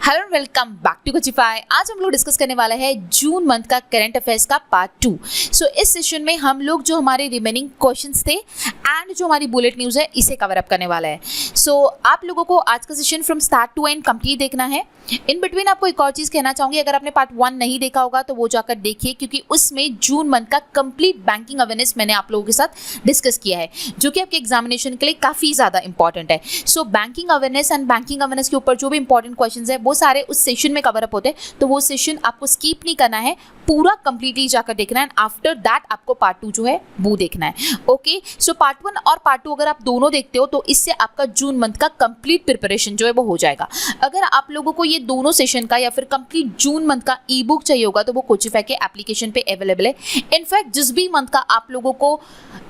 Hello welcome back to Coachify. आज हम लोग डिस्कस करने वाला है जून मंथ का करंट अफेयर्स का पार्ट 2। सो इस सेशन में हम लोग जो हमारे रिमेनिंग क्वेश्चंस थे एंड जो हमारी बुलेट न्यूज़ है इसे कवर अप करने वाला है। सो आप लोगों को आज का session from start to end complete देखना है। इन बिटवीन आपको एक और चीज़ कहना चाहूँगी, अगर आपने पार्ट 1 नहीं देखा होगा तो वो जाकर देखिए, क्योंकि उसमें जून मंथ का कंप्लीट बैंकिंग अवेयरनेस मैंने आप लोगों के साथ डिस्कस किया है, जो कि आपके एग्जामिनेशन के लिए काफ़ी ज़्यादा इंपॉर्टेंट है। सो banking awareness and banking awareness के ऊपर जो भी इंपॉर्टेंट क्वेश्चन है वो सारे उस सेशन में कवर अप होते हैं, तो वो सेशन आपको स्किप नहीं करना है, पूरा कंप्लीटली जाकर देखना है। आफ्टर दैट आपको पार्ट 2 जो है वो देखना है। ओके, सो पार्ट 1 और पार्ट 2 अगर आप दोनों देखते हो तो इससे आपका जून मंथ का कंप्लीट प्रिपरेशन जो है वो हो जाएगा। अगर आप लोगों को ये दोनों सेशन का या फिर कंप्लीट जून मंथ का ई बुक चाहिए होगा तो वो कोचिफाई के एप्लीकेशन पे अवेलेबल है। इनफैक्ट जिस भी मंथ का आप लोगों को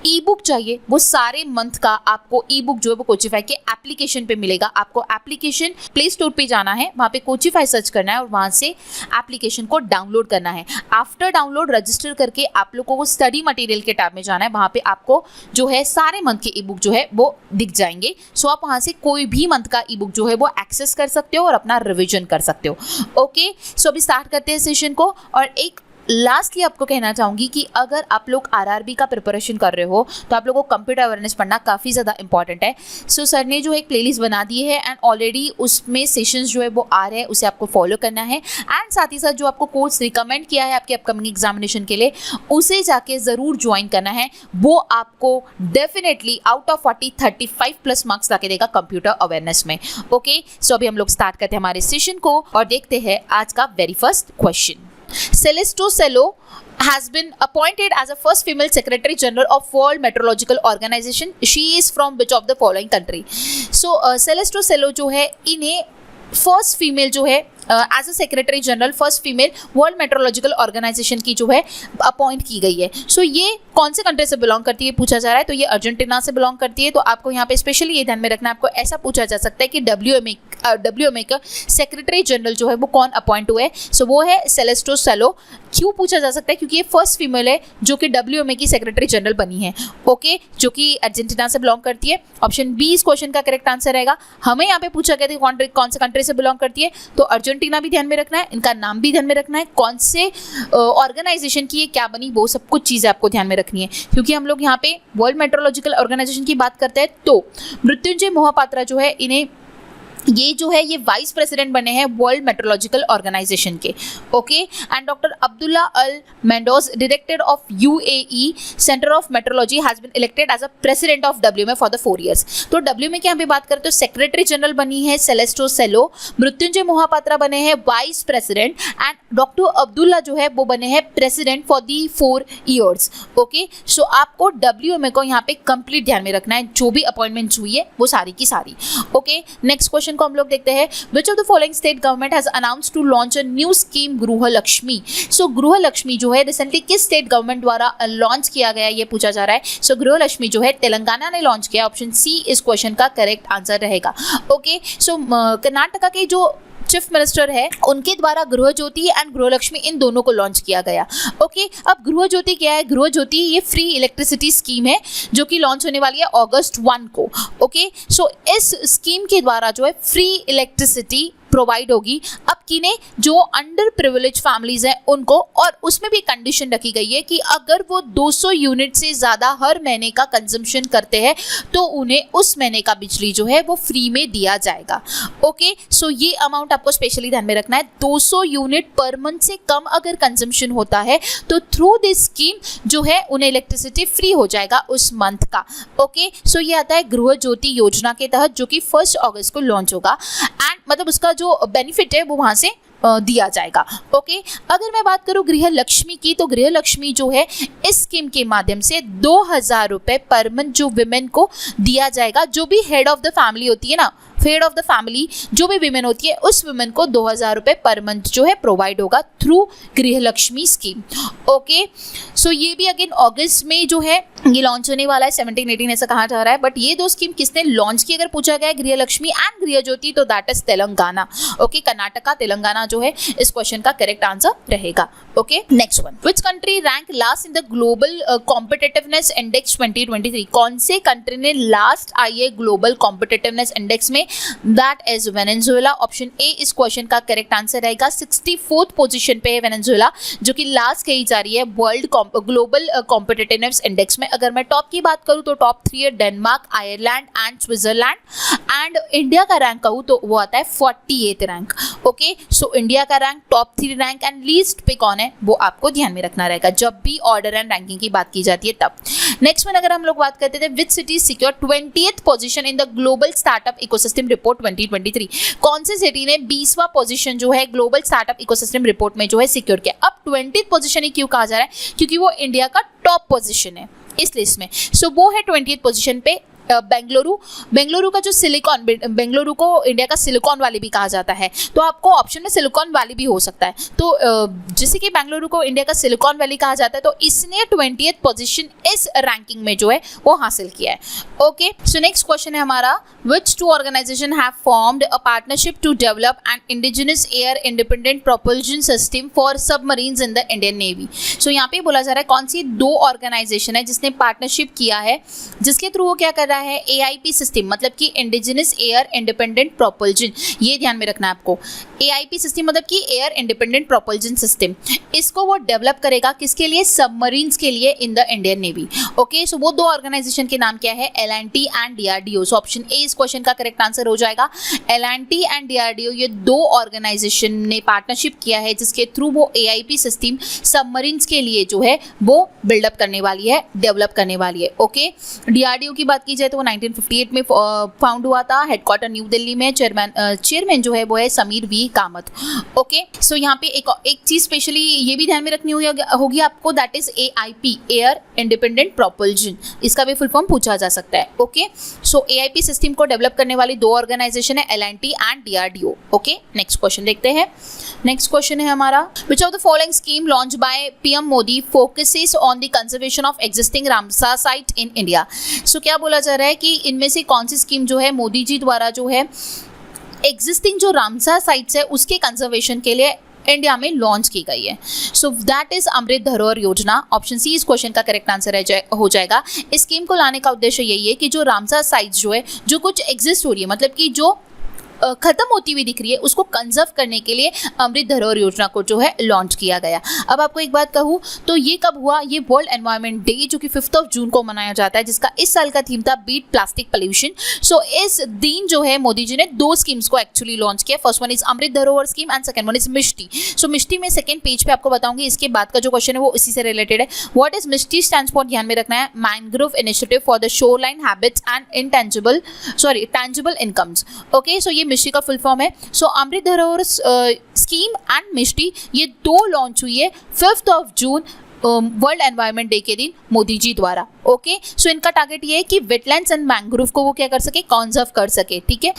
ई बुक चाहिए वो सारे मंथ का आपको ई बुक जो है वो कोचिफाई के एप्लीकेशन पे मिलेगा। आपको एप्लीकेशन प्ले स्टोर पे जाना है, वहाँ पे कोचिफाई सर्च करना है और वहाँ से एप्लीकेशन को डाउनलोड करना है। आफ्टर डाउनलोड रजिस्टर करके आप लोगों को स्टडी मटेरियल के टैब में जाना है, वहाँ पे आपको जो है सारे मंथ के ई बुक जो है वो दिख जाएंगे। सो आप वहाँ से कोई भी मंथ का ई बुक जो है वो एक्सेस कर सकते हो और अपना रिविजन कर सकते हो। ओके, सो अभी स्टार्ट करते हैं सेशन को। और एक लास्टली आपको कहना चाहूँगी कि अगर आप लोग आरआरबी का प्रिपरेशन कर रहे हो तो आप लोगों को कंप्यूटर अवेयरनेस पढ़ना काफ़ी ज़्यादा इंपॉर्टेंट है। सो सर ने जो एक प्लेलिस्ट बना दी है एंड ऑलरेडी उसमें सेशंस जो है वो आ रहे हैं, उसे आपको फॉलो करना है। एंड साथ ही साथ जो आपको कोर्स रिकमेंड किया है आपके अपकमिंग एग्जामिनेशन के लिए, उसे जाके ज़रूर ज्वाइन करना है। वो आपको डेफिनेटली आउट ऑफ 40 35+ मार्क्स लाके देगा कंप्यूटर अवेयरनेस में। ओके, सो अभी हम लोग स्टार्ट करते हैं हमारे सेशन को और देखते हैं आज का very first question. Celeste Cello has been appointed as a first female Secretary General of World Meteorological Organization. She is from which of the following country? So Celeste Cello जो है इन्हें फर्स्ट फीमेल जो है as a secretary general first female world meteorological organisation की जो है appoint की गई है। सो ये कौन से कंट्री से बिलोंग करती है पूछा जा रहा है, तो ये अर्जेंटीना से बिलोंग करती है। तो आपको यहाँ पे स्पेशली ये ध्यान में रखना है, आपको ऐसा पूछा जा सकता है कि WMA का सेक्रेटरी जनरल जो है वो कौन अपॉइंट हुए। सो वो है सेलेस्टो सेलो। क्यों पूछा जा सकता है? क्योंकि ये फर्स्ट फीमेल है जो कि WMA की सेक्रेटरी जनरल बनी है। ओके, जो कि अर्जेंटीना से बिलोंग करती है। ऑप्शन बी इस क्वेश्चन का करेक्ट आंसर रहेगा। हमें यहाँ पे पूछा गया था कौन से कंट्री से बिलोंग करती है, तो अर्जेंटीना भी ध्यान में रखना है, इनका नाम भी ध्यान में रखना है, कौन से ऑर्गेनाइजेशन की ये क्या बनी, वो सब कुछ चीज़ें आपको ध्यान में रखनी है। क्योंकि हम लोग यहाँ पे वर्ल्ड मेट्रोलॉजिकल ऑर्गेनाइजेशन की बात करते हैं तो मृत्युंजय मोहापात्रा जो है इन्हें ये जो है ये वाइस प्रेसिडेंट बने हैं वर्ल्ड मेट्रोलॉजिकल ऑर्गेनाइजेशन के। Okay, and doctor Abdullah Al Mandous director of UAE centre of meteorology has been elected as a president of WMA for the 4 years। तो WMA के यहाँ पे बात करते हो सेक्रेटरी जनरल बनी है सेलेस्टो सेलो, मृत्युंजय मोहापात्रा बने हैं vice president and doctor Abdullah जो है वो बने हैं president for the 4 years। Okay, so आपको WMA को यहाँ पे कंप्लीट ध्यान में रखना है, जो भी अपॉइंटमेंट्स हुई है वो सारी की सारी। ओके, नेक्स्ट क्वेश्चन को हम लोग देखते हैं। Which of the following state government has announced to launch a new scheme गृह लक्ष्मी? सो गृह लक्ष्मी जो है रिसेंटली किस स्टेट गवर्नमेंट द्वारा लॉन्च किया गया ये पूछा जा रहा है। सो गृह लक्ष्मी जो है तेलंगाना ने लॉन्च किया। ऑप्शन सी इस क्वेश्चन का करेक्ट आंसर रहेगा। ओके, सो कर्नाटका के जो चीफ मिनिस्टर है उनके द्वारा गृह ज्योति एंड गृह लक्ष्मी इन दोनों को लॉन्च किया गया। ओके, अब गृह ज्योति क्या है? गृह ज्योति ये फ्री इलेक्ट्रिसिटी स्कीम है जो कि लॉन्च होने वाली है अगस्त 1 को। ओके, सो इस स्कीम के द्वारा जो है फ्री इलेक्ट्रिसिटी प्रोवाइड होगी अब किन्हें, जो अंडर प्रिविलेज फैमिलीज हैं उनको, और उसमें भी कंडीशन रखी गई है कि अगर वो 200 यूनिट से ज़्यादा हर महीने का कंजम्पशन करते हैं तो उन्हें उस महीने का बिजली जो है वो फ्री में दिया जाएगा। ओके, सो ये अमाउंट आपको स्पेशली ध्यान में रखना है। 200 यूनिट पर मंथ से कम अगर कंजम्पशन होता है तो थ्रू दिस स्कीम जो है उन्हें इलेक्ट्रिसिटी फ्री हो जाएगा उस मंथ का। ओके, सो ये आता है गृह ज्योति योजना के तहत जो कि 1 अगस्त को लॉन्च होगा एंड मतलब उसका जो बेनिफिट है वो वहाँ से दिया जाएगा। ओके, अगर मैं बात करूँ गृह लक्ष्मी की, तो गृह लक्ष्मी जो है इस स्कीम के माध्यम से 2000 रुपये पर मंथ जो विमेन को दिया जाएगा। जो भी हेड ऑफ द फैमिली होती है ना, हेड ऑफ द फैमिली जो भी विमेन होती है उस विमेन को 2000 रुपये पर मंथ जो है प्रोवाइड होगा थ्रू गृह लक्ष्मी स्कीम। ओके, सो ये भी अगेन अगस्त में जो है ये लॉन्च होने वाला है, 17-18 ऐसा कहा जा रहा है। बट ये दो स्कीम किसने लॉन्च की अगर पूछा गया है, गृह लक्ष्मी एंड गृह ज्योति, तो that is Telangana. Okay, Karnataka Telangana जो है इस क्वेश्चन का करेक्ट आंसर रहेगा। Okay, next one, which country rank last in the global competitiveness index 2023? कौन से कंट्री ने लास्ट आई है ग्लोबल कॉम्पिटिटिवनेस इंडेक्स में that is Venezuela. Option A इस क्वेश्चन का करेक्ट आंसर रहेगा। 64th पोजीशन पे है वेनेजुएला, जो कि लास्ट कही जा रही है वर्ल्ड ग्लोबल कॉम्पिटिटिवनेस इंडेक्स में। अगर मैं टॉप की बात करूं तो टॉप 3 है Denmark, Ireland and Switzerland, and India का रैंक कहूं तो वो आता है 48 रैंक। ओके, सो इंडिया का rank top 3 rank and least पे कौन है वो आपको ध्यान में रखना रहेगा जब भी ऑर्डर एंड रैंकिंग की बात की जाती है तब। नेक्स्ट में अगर हम लोग बात करते थे which city secure 20th position in the global startup ecosystem report 2023, कौन सी सिटी ने 20वां पोजीशन जो है ग्लोबल स्टार्टअप इकोसिस्टम रिपोर्ट में जो है सिक्योर किया। अब 20th पोजीशन ही क्यों कहा जा रहा है, क्योंकि वो इंडिया का टॉप पोजीशन है इस लिस्ट में। सो वो है 20th पोजीशन पे बेंगलुरु का जो सिलिकॉन, बेंगलुरु को इंडिया का सिलिकॉन वैली भी कहा जाता है, तो आपको ऑप्शन में सिलिकॉन वैली भी हो सकता है। तो जैसे कि बेंगलुरु को इंडिया का सिलिकॉन वैली कहा जाता है, तो इसने 20th पोजीशन इस रैंकिंग में जो है वो हासिल किया है। ओके, सो नेक्स्ट क्वेश्चन है हमारा, which two organizations have formed a partnership to develop an indigenous air independent propulsion system for submarines in the Indian Navy। सो यहाँ पे बोला जा रहा है कौन सी 2 ऑर्गेनाइजेशन है जिसने पार्टनरशिप किया है, जिसके थ्रू वो क्या कर रहा है AIP सिस्टम, मतलब कि इंडिजिनस एयर इंडिपेंडेंट प्रोपल्जन। ये ध्यान में रखना है आपको, AIP सिस्टम मतलब कि एयर इंडिपेंडेंट प्रोपल्जन सिस्टम। इसको वो डेवलप करेगा किसके लिए, सबमरीन्स के लिए in the Indian navy. Okay, so वो 2 ऑर्गेनाइजेशन के नाम क्या है, L&T एंड DRDO। सो ऑप्शन ए इस क्वेश्चन का करेक्ट आंसर हो जाएगा। L&T एंड DRDO ये 2 ऑर्गेनाइजेशन ने पार्टनरशिप किया है जिसके थ्रू वो AIP सिस्टम सबमरीन्स के लिए जो है वो बिल्डअप करने वाली है, डेवलप करने वाली है। ओके, DRDO की बात की जाए तो वो 1958 में फाउंड हुआ था, हेडक्वार्टर न्यू दिल्ली में, चेयरमैन जो है वो है Sameer we Kamat. Okay, so यहाँ पे एक चीज स्पेशली ये भी ध्यान में रखनी होगी आपको, that is AIP air independent propulsion, इसका भी फुल फॉर्म पूछा जा सकता है। ओके, सो AIP सिस्टम को डेवलप करने वाली 2 ऑर्गेनाइजेशन है L&T and DRDO। Okay, next question देखते हैं। नेक्स्ट क्वेश्चन है हमारा, which of the following scheme launch by PM Modi focuses on the conservation of existing Ramsar site in India. So क्या बोला जा रहा है कि इनमें से कौन सी स्कीम जो है मोदी जी द्वारा जो है एग्जिस्टिंग जो रामसर साइट्स है उसके कंजर्वेशन के लिए इंडिया में लॉन्च की गई है। सो दैट इज अमृत धरोहर योजना। ऑप्शन सी इस क्वेश्चन का करेक्ट आंसर हो जाएगा। इस स्कीम को लाने का उद्देश्य यही है कि जो रामसर साइट्स जो है जो कुछ एग्जिस्ट हो रही है, मतलब कि जो खत्म होती हुई दिख रही है, उसको कंजर्व करने के लिए अमृत धरोहर योजना को जो है लॉन्च किया गया। अब आपको एक बात कहूँ तो ये कब हुआ, ये वर्ल्ड एनवायरनमेंट डे जो कि 5 जून को मनाया जाता है, जिसका इस साल का थीम था बीट प्लास्टिक पोल्यूशन। सो इस दिन जो है मोदी जी ने 2 स्कीम्स को एक्चुअली लॉन्च किया। First one is Amrit Dharohar scheme and second one is Mishti. सो मिष्टी में सेकंड पेज पे आपको बताऊंगी, इसके बाद का जो क्वेश्चन है वो इसी से रिलेटेड है। What is Mishti stands for, ध्यान में रखना है, mangrove initiative for the shoreline habits and tangible incomes. Okay, so ये मिष्टी का फुल फॉर्म है। सो अमृत धरोहर स्कीम एंड मिष्टी ये 2 लॉन्च हुई है 5 जून वर्ल्ड एनवायरनमेंट डे के दिन मोदी जी द्वारा। ओके, सो इनका टारगेट ये है कि वेटलैंड्स एंड मैंग्रोव को वो क्या कर सके, कंजर्व कर सके। ठीक है,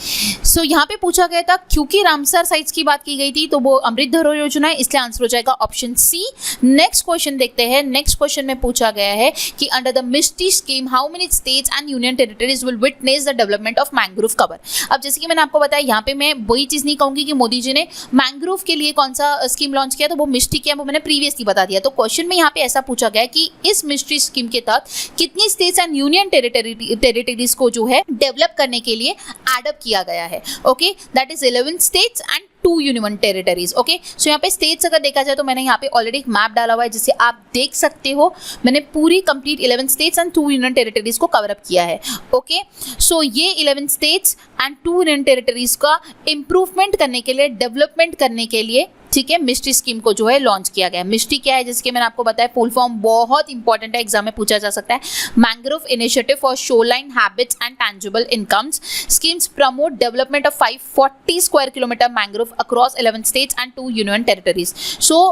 सो यहाँ पे पूछा गया था क्योंकि रामसर साइट्स की बात की गई थी तो वो अमृत धरोहर योजना है, इसलिए आंसर हो जाएगा ऑप्शन सी। नेक्स्ट क्वेश्चन देखते हैं। नेक्स्ट क्वेश्चन में पूछा गया है कि under the Mishti scheme how many states and union territories will witness the development of mangrove cover. अब जैसे कि मैंने आपको बताया, यहाँ पे मैं वही चीज नहीं कहूंगी कि मोदी जी ने मैंग्रोव के लिए कौन सा स्कीम लॉन्च किया, तो वो मिष्टी किया, वो मैंने प्रीवियसली बता दिया। तो क्वेश्चन में यहाँ पे ऐसा पूछा गया कि इस मिष्टी स्कीम के तहत कितनी स्टेट्स एंड यूनियन टेरिटरीज को जो है डेवलप करने के लिए एडअप किया गया है। Okay, that is 11 states and 2 union territories. Okay, so यहाँ पे स्टेट्स अगर देखा जाए तो मैंने यहाँ पे ऑलरेडी एक मैप डाला हुआ है जिसे आप देख सकते हो। मैंने पूरी complete 11 states and 2 union territories को कवर अप किया है। ओके, सो ये 11 स्टेट्स एंड 2 यूनियन टेरिटरीज का इंप्रूवमेंट करने के लिए, डेवलपमेंट करने के लिए, ठीक है, मिष्टी स्कीम को जो है लॉन्च किया गया। मिष्टी क्या है, जिसके मैंने आपको बताया फुल फॉर्म बहुत इंपॉर्टेंट है, एग्जाम में पूछा जा सकता है। Mangrove initiative for shoreline habits and tangible incomes schemes promote development of 540 square kilometre mangrove across 11 states and 2 union territories. So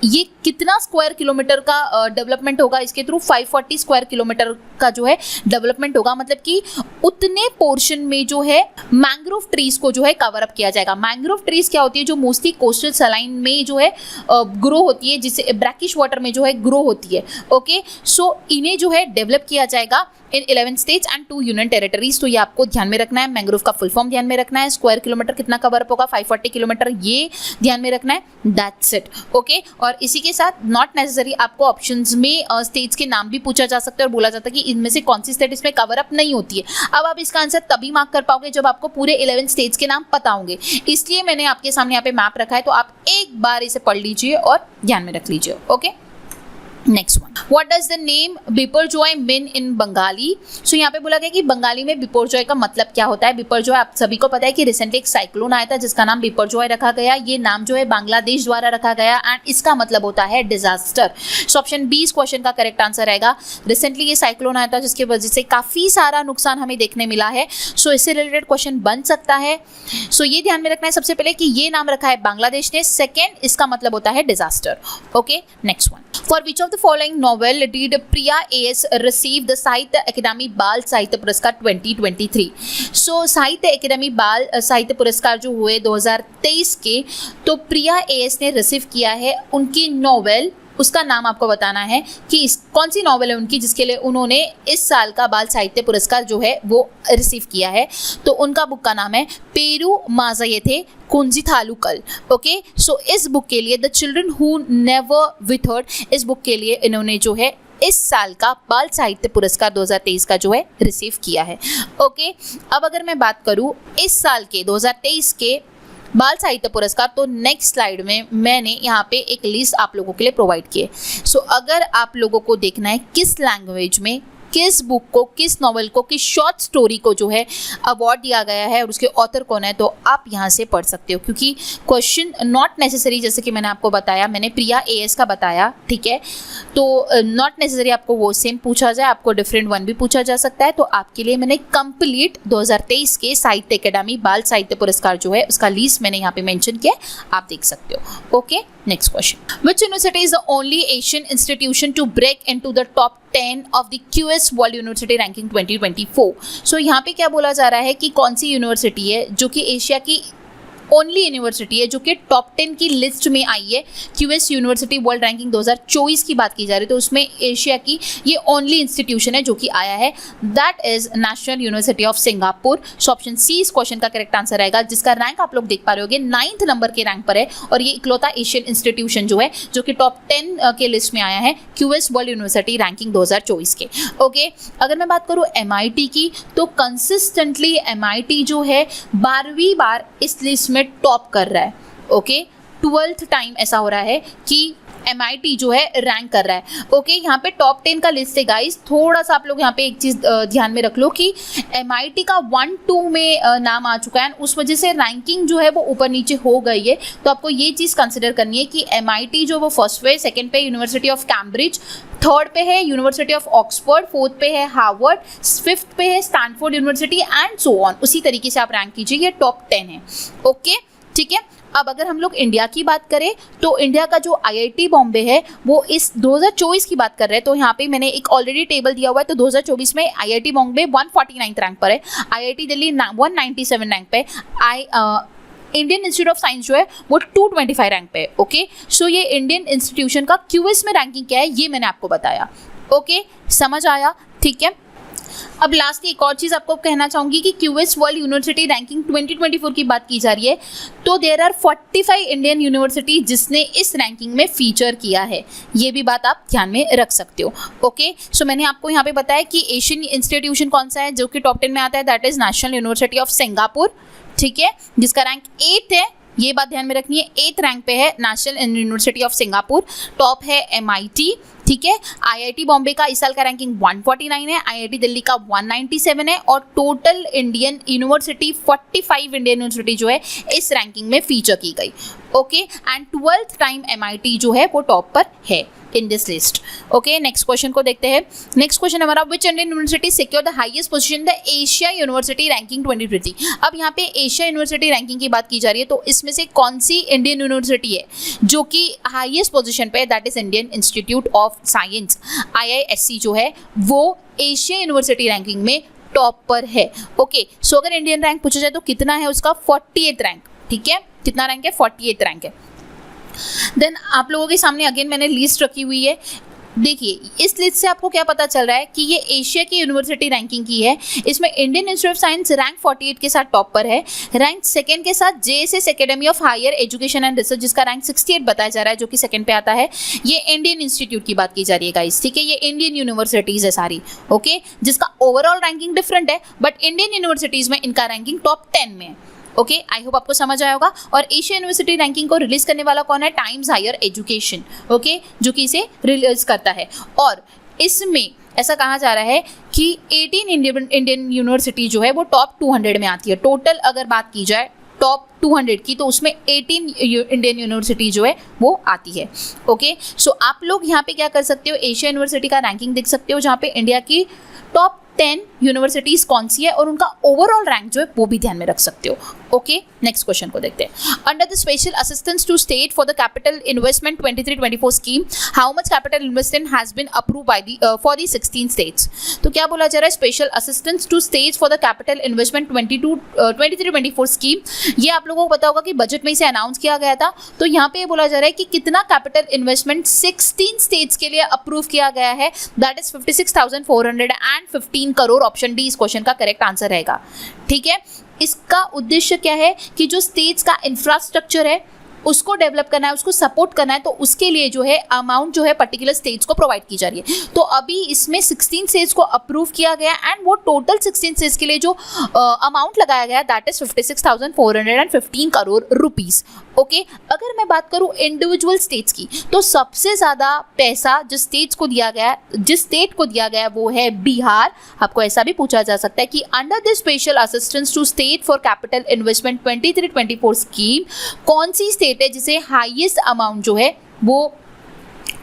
ये कितना स्क्वायर किलोमीटर का डेवलपमेंट होगा, इसके थ्रू 540 स्क्वायर किलोमीटर का जो है डेवलपमेंट होगा, मतलब कि उतने पोर्शन में जो है मैंग्रोव ट्रीज को जो है कवर अप किया जाएगा। मैंग्रोव ट्रीज क्या होती है, जो मोस्टली कोस्टल सलाइन में जो है ग्रो होती है, जिससे ब्रैकिश वाटर में जो है ग्रो होती है। ओके, सो इन्हें जो है डेवलप किया जाएगा इन 11 स्टेट्स एंड 2 यूनियन टेरिटरीज। तो ये आपको ध्यान में रखना है, मैंग्रोव का फुल फॉर्म ध्यान में रखना है, स्क्वायर किलोमीटर कितना कवर अप होगा 540 किलोमीटर, ये ध्यान में रखना है, दैट्स इट। ओके, और इसी के साथ नॉट नेसेसरी आपको ऑप्शंस में स्टेट्स के नाम भी पूछा जा सकता है और बोला जाता है कि इनमें से कौन सी स्टेट इसमें कवर अप नहीं होती है। अब आप इसका आंसर तभी मार्क कर पाओगे जब आपको पूरे 11 स्टेट्स के नाम पता होंगे, इसलिए मैंने आपके सामने यहाँ पे मैप रखा है, तो आप एक बार इसे पढ़ लीजिए और ध्यान में रख लीजिए। Okay, next one, what does the name Biparjoy mean in Bengali. So यहाँ पे बोला गया कि बंगाली में बिपरजॉय का मतलब क्या होता है। बिपरजॉय आप सभी को पता है कि रिसेंटली एक साइक्लोन आया था जिसका नाम बिपरजॉय रखा गया। ये नाम जो है बांग्लादेश द्वारा रखा गया एंड इसका मतलब होता है डिजास्टर। सो ऑप्शन बी इस क्वेश्चन का करेक्ट आंसर रहेगा। रिसेंटली ये साइक्लोन आया था जिसकी वजह से काफी सारा नुकसान हमें देखने मिला है। सो इससे रिलेटेड क्वेश्चन बन सकता है। सो ये ध्यान में रखना है सबसे पहले कि ये नाम रखा है बांग्लादेश ने, सेकेंड इसका मतलब होता है disaster. Okay, next one, for which of the following novel did Priya AS receive the साहित्य अकेडमी बाल साहित्य पुरस्कार 2023। सो साहित्य अकेडमी बाल साहित्य पुरस्कार जो हुए 2023 के, तो प्रिया AS ने रिसीव किया है उनकी नॉवेल, उसका नाम आपको बताना है कि कौन सी नॉवेल है उनकी जिसके लिए उन्होंने इस साल का बाल साहित्य पुरस्कार जो है वो रिसीव किया है। तो उनका बुक का नाम है पेरू माज़ायेथे कुंजिथालुकल। ओके, सो इस बुक के लिए the children who never withered, इस बुक के लिए इन्होंने जो है इस साल का बाल साहित्य पुरस्कार 2023 का जो है रिसीव किया है। ओके, अब अगर मैं बात करूँ इस साल के 2023 के बाल साहित्य पुरस्कार, तो नेक्स्ट स्लाइड में मैंने यहाँ पे एक लिस्ट आप लोगों के लिए प्रोवाइड की है। सो अगर आप लोगों को देखना है किस लैंग्वेज में किस बुक को, किस नॉवेल को, किस शॉर्ट स्टोरी को जो है अवार्ड दिया गया है और उसके ऑथर कौन है, तो आप यहाँ से पढ़ सकते हो। क्योंकि क्वेश्चन नॉट नेसेसरी, जैसे कि मैंने आपको बताया, मैंने प्रिया AS का बताया, ठीक है, तो नॉट नेसेसरी आपको वो सेम पूछा जाए, आपको डिफरेंट वन भी पूछा जा सकता है। तो आपके लिए मैंने कंप्लीट 2023 के साहित्य अकेडमी बाल साहित्य पुरस्कार जो है उसका लिस्ट मैंने यहाँ पे मेंशन किया, आप देख सकते हो। Okay, next question, which university is the only Asian institution to break into the top 10 of the QS world university ranking 2024। So यहाँ पे क्या बोला जा रहा है कि कौन सी यूनिवर्सिटी है जो कि एशिया की ओनली यूनिवर्सिटी है जो कि टॉप 10 की लिस्ट में आई है। QS यूनिवर्सिटी वर्ल्ड रैंकिंग 2024 की बात की जा रही है, तो उसमें एशिया की ये ओनली इंस्टीट्यूशन है जो कि आया है, that is national university of Singapore. So option C इस क्वेश्चन का करेक्ट आंसर रहेगा, जिसका रैंक आप लोग देख पा रहे होगे 9th नंबर के रैंक पर है और ये इकलौता एशियन इंस्टीट्यूशन जो है जो कि टॉप 10 के लिस्ट में आया है QS वर्ल्ड यूनिवर्सिटी रैंकिंग 2024 के। ओके, अगर मैं बात करूँ MIT की, तो कंसिस्टेंटली MIT जो है 12वीं बार इस लिस्ट में टॉप कर रहा है। ओके, 12th टाइम ऐसा हो रहा है कि MIT जो है रैंक कर रहा है। ओके, यहाँ पे टॉप 10 का लिस्ट है गाइस। थोड़ा सा आप लोग यहाँ पे एक चीज़ ध्यान में रख लो कि MIT का 1-2 में नाम आ चुका है, उस वजह से रैंकिंग जो है वो ऊपर नीचे हो गई है। तो आपको ये चीज़ कंसिडर करनी है कि MIT जो वो फर्स्ट पे, सेकंड पे यूनिवर्सिटी ऑफ कैम्ब्रिज, थर्ड पे है यूनिवर्सिटी ऑफ ऑक्सफोर्ड, फोर्थ पे है हार्वर्ड, फिफ्थ पे है Stanford university and so on. उसी तरीके से आप रैंक कीजिए, ये टॉप 10 है। ओके, ठीक है। अब अगर हम लोग इंडिया की बात करें तो इंडिया का जो IIT बॉम्बे है वो इस 2024 की बात कर रहे हैं, तो यहाँ पे मैंने एक ऑलरेडी टेबल दिया हुआ है। तो 2024 में IIT बॉम्बे 149 रैंक पर है, IIT दिल्ली 197 रैंक पे, इंडियन इंस्टीट्यूट ऑफ साइंस जो है वो 225 रैंक पे है। ओके, सो ये इंडियन इंस्टीट्यूशन का QS में रैंकिंग क्या है ये मैंने आपको बताया। ओके, समझ आया, ठीक है। अब लास्ट एक और चीज़ आपको कहना चाहूँगी कि QS वर्ल्ड यूनिवर्सिटी रैंकिंग 2024 की बात की जा रही है, तो देयर आर 45 इंडियन यूनिवर्सिटी जिसने इस रैंकिंग में फीचर किया है, ये भी बात आप ध्यान में रख सकते हो। ओके, सो मैंने आपको यहाँ पे बताया कि एशियन इंस्टीट्यूशन कौन सा है जो कि टॉप 10 में आता है, that is national university of Singapore, ठीक है, जिसका रैंक 8 है। ये बात ध्यान में रखनी है, 8th रैंक पे है national university of Singapore, top है MIT, ठीक है। IIT बॉम्बे का इस साल का रैंकिंग 149 है, IIT दिल्ली का 197 है और total Indian university 45 Indian university जो है इस रैंकिंग में फीचर की गई। Okay, and 12th time MIT जो है वो टॉप पर है in this list. Okay, next question को देखते हैं। नेक्स्ट क्वेश्चन हमारा, which Indian university secure the highest position the Asia university ranking 2020। अब यहाँ पे एशिया यूनिवर्सिटी रैंकिंग की बात की जा रही है, तो इसमें से कौन सी इंडियन यूनिवर्सिटी है जो कि हाईएस्ट पोजीशन पे है, that is Indian institute of science, IISc जो है वो एशिया यूनिवर्सिटी रैंकिंग में टॉप पर है। ओके, सो अगर इंडियन रैंक पूछा जाए तो कितना है उसका, 48th रैंक, ठीक है, कितना रैंक है, 48th रैंक है। देन आप लोगों के सामने अगेन मैंने लिस्ट रखी हुई है देखिए इस लिस्ट से आपको क्या पता चल रहा है कि ये एशिया की यूनिवर्सिटी रैंकिंग की है। इसमें Indian institute of science rank 48 के साथ टॉप पर है। रैंक सेकंड के साथ JSS academy of higher education and research जिसका रैंक 68 बताया जा रहा है, जो कि सेकंड पे आता है। ये इंडियन इंस्टीट्यूट की बात की जा रही है गाइस, ठीक है। ये इंडियन यूनिवर्सिटीज है सारी, ओके, जिसका ओवरऑल रैंकिंग डिफरेंट है, बट इंडियन यूनिवर्सिटीज में इनका रैंकिंग टॉप 10 में है। ओके, आई होप आपको समझ आया होगा। और एशिया यूनिवर्सिटी रैंकिंग को रिलीज करने वाला कौन है? टाइम्स हायर एजुकेशन, ओके, जो कि इसे रिलीज करता है। और इसमें ऐसा कहा जा रहा है कि 18 इंडियन यूनिवर्सिटी जो है वो टॉप 200 में आती है। टोटल अगर बात की जाए टॉप 200 की, तो उसमें 18 इंडियन यूनिवर्सिटी जो है वो आती है। ओके, सो आप लोग यहाँ पे क्या कर सकते हो, एशिया यूनिवर्सिटी का रैंकिंग देख सकते हो, जहाँ पे इंडिया की टॉप 10 यूनिवर्सिटीज कौन सी है और उनका ओवरऑल रैंक जो है वो भी ध्यान में रख सकते हो। ओके, नेक्स्ट क्वेश्चन को देखते हैं। Under the special assistance to state for the capital investment 23-24 scheme, how much capital investment has been approve by the for the 16 states. तो क्या बोला जा रहा है? Special assistance to states for the capital investment 23-24 scheme, ये आप लोगों को पता होगा कि बजट में इसे अनाउंस किया गया था। तो यहाँ पे बोला जा रहा है कि कितना कैपिटल इन्वेस्टमेंट 16 स्टेट्स के लिए अप्रूव किया गया है, that is 56,415 crore. Option D इस क्वेश्चन का करेक्ट आंसर रहेगा, ठीक है। इसका उद्देश्य क्या है कि जो स्टेट्स का इंफ्रास्ट्रक्चर है उसको डेवलप करना है, उसको सपोर्ट करना है, तो उसके लिए जो है अमाउंट जो है पर्टिकुलर स्टेट्स को प्रोवाइड की जा रही है। तो अभी इसमें 16 स्टेट्स को अप्रूव किया गया एंड वो टोटल 16 स्टेट्स के लिए जो अमाउंट लगाया गया that is 56,415 crore rupees. Okay, अगर मैं बात करूं इंडिविजुअल स्टेट्स की, तो सबसे ज़्यादा पैसा जिस स्टेट को दिया गया वो है बिहार। आपको ऐसा भी पूछा जा सकता है कि under the special assistance to state for capital investment 23-24 scheme कौन सी स्टेट है जिसे हाईएस्ट अमाउंट जो है वो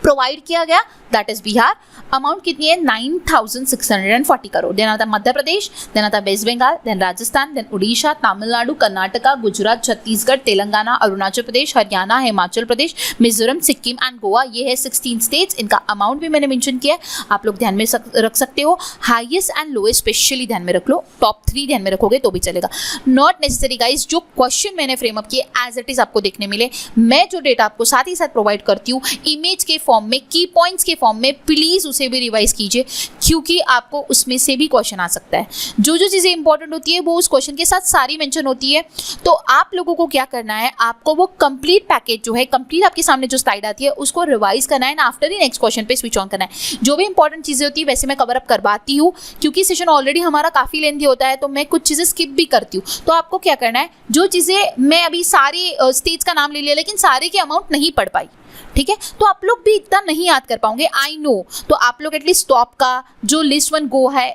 प्रोवाइड किया गया, दैट इज बिहार। अमाउंट कितनी है? 9,640 करोड़। देन आता मध्य प्रदेश, देन आता West Bengal, then Rajasthan, then Odisha, Tamil Nadu, Karnataka, Gujarat, Chhattisgarh, Telangana, Arunachal Pradesh, Haryana, Himachal Pradesh, Mizoram, Sikkim and Goa. ये है 16 स्टेट्स। इनका अमाउंट भी मैंने मेंशन किया है, आप लोग ध्यान में रख सकते हो। हाईएस्ट एंड लोएस्ट स्पेशली ध्यान में रख लो, टॉप 3 ध्यान में रखोगे तो भी चलेगा। नॉट नेसेसरी गाइज, जो क्वेश्चन मैंने फ्रेम अप किए एज इट इज आपको देखने मिले। मैं जो डेटा आपको साथ ही साथ प्रोवाइड करती हूँ इमेज के फॉर्म में, की पॉइंट्स के फॉर्म में, प्लीज उसे भी रिवाइज कीजिए क्योंकि आपको उसमें से भी क्वेश्चन आ सकता है। जो जो चीजें इंपॉर्टेंट होती है वो उस क्वेश्चन के साथ सारी मेंशन होती है। तो आप लोगों को क्या करना है, आपको वो कंप्लीट पैकेज जो है, कंप्लीट आपके सामने जो स्लाइड आती है उसको रिवाइज करना है, आफ्टर ही नेक्स्ट क्वेश्चन पे स्विच ऑन करना है। जो भी इंपॉर्टेंट चीजें होती है वैसे मैं कवर अप करवाती हूँ, क्योंकि सेशन ऑलरेडी हमारा काफी लेंथी होता है तो मैं कुछ चीजें स्किप भी करती हूँ। तो आपको क्या करना है, जो चीजें मैं अभी सारी स्टेट्स का नाम ले लिया लेकिन सारे के अमाउंट नहीं पढ़ पाई, ठीक है, तो आप लोग भी इतना नहीं याद कर पाओगे, आई नो। तो आप लोग एटलीस्ट टॉप का जो लिस्ट 1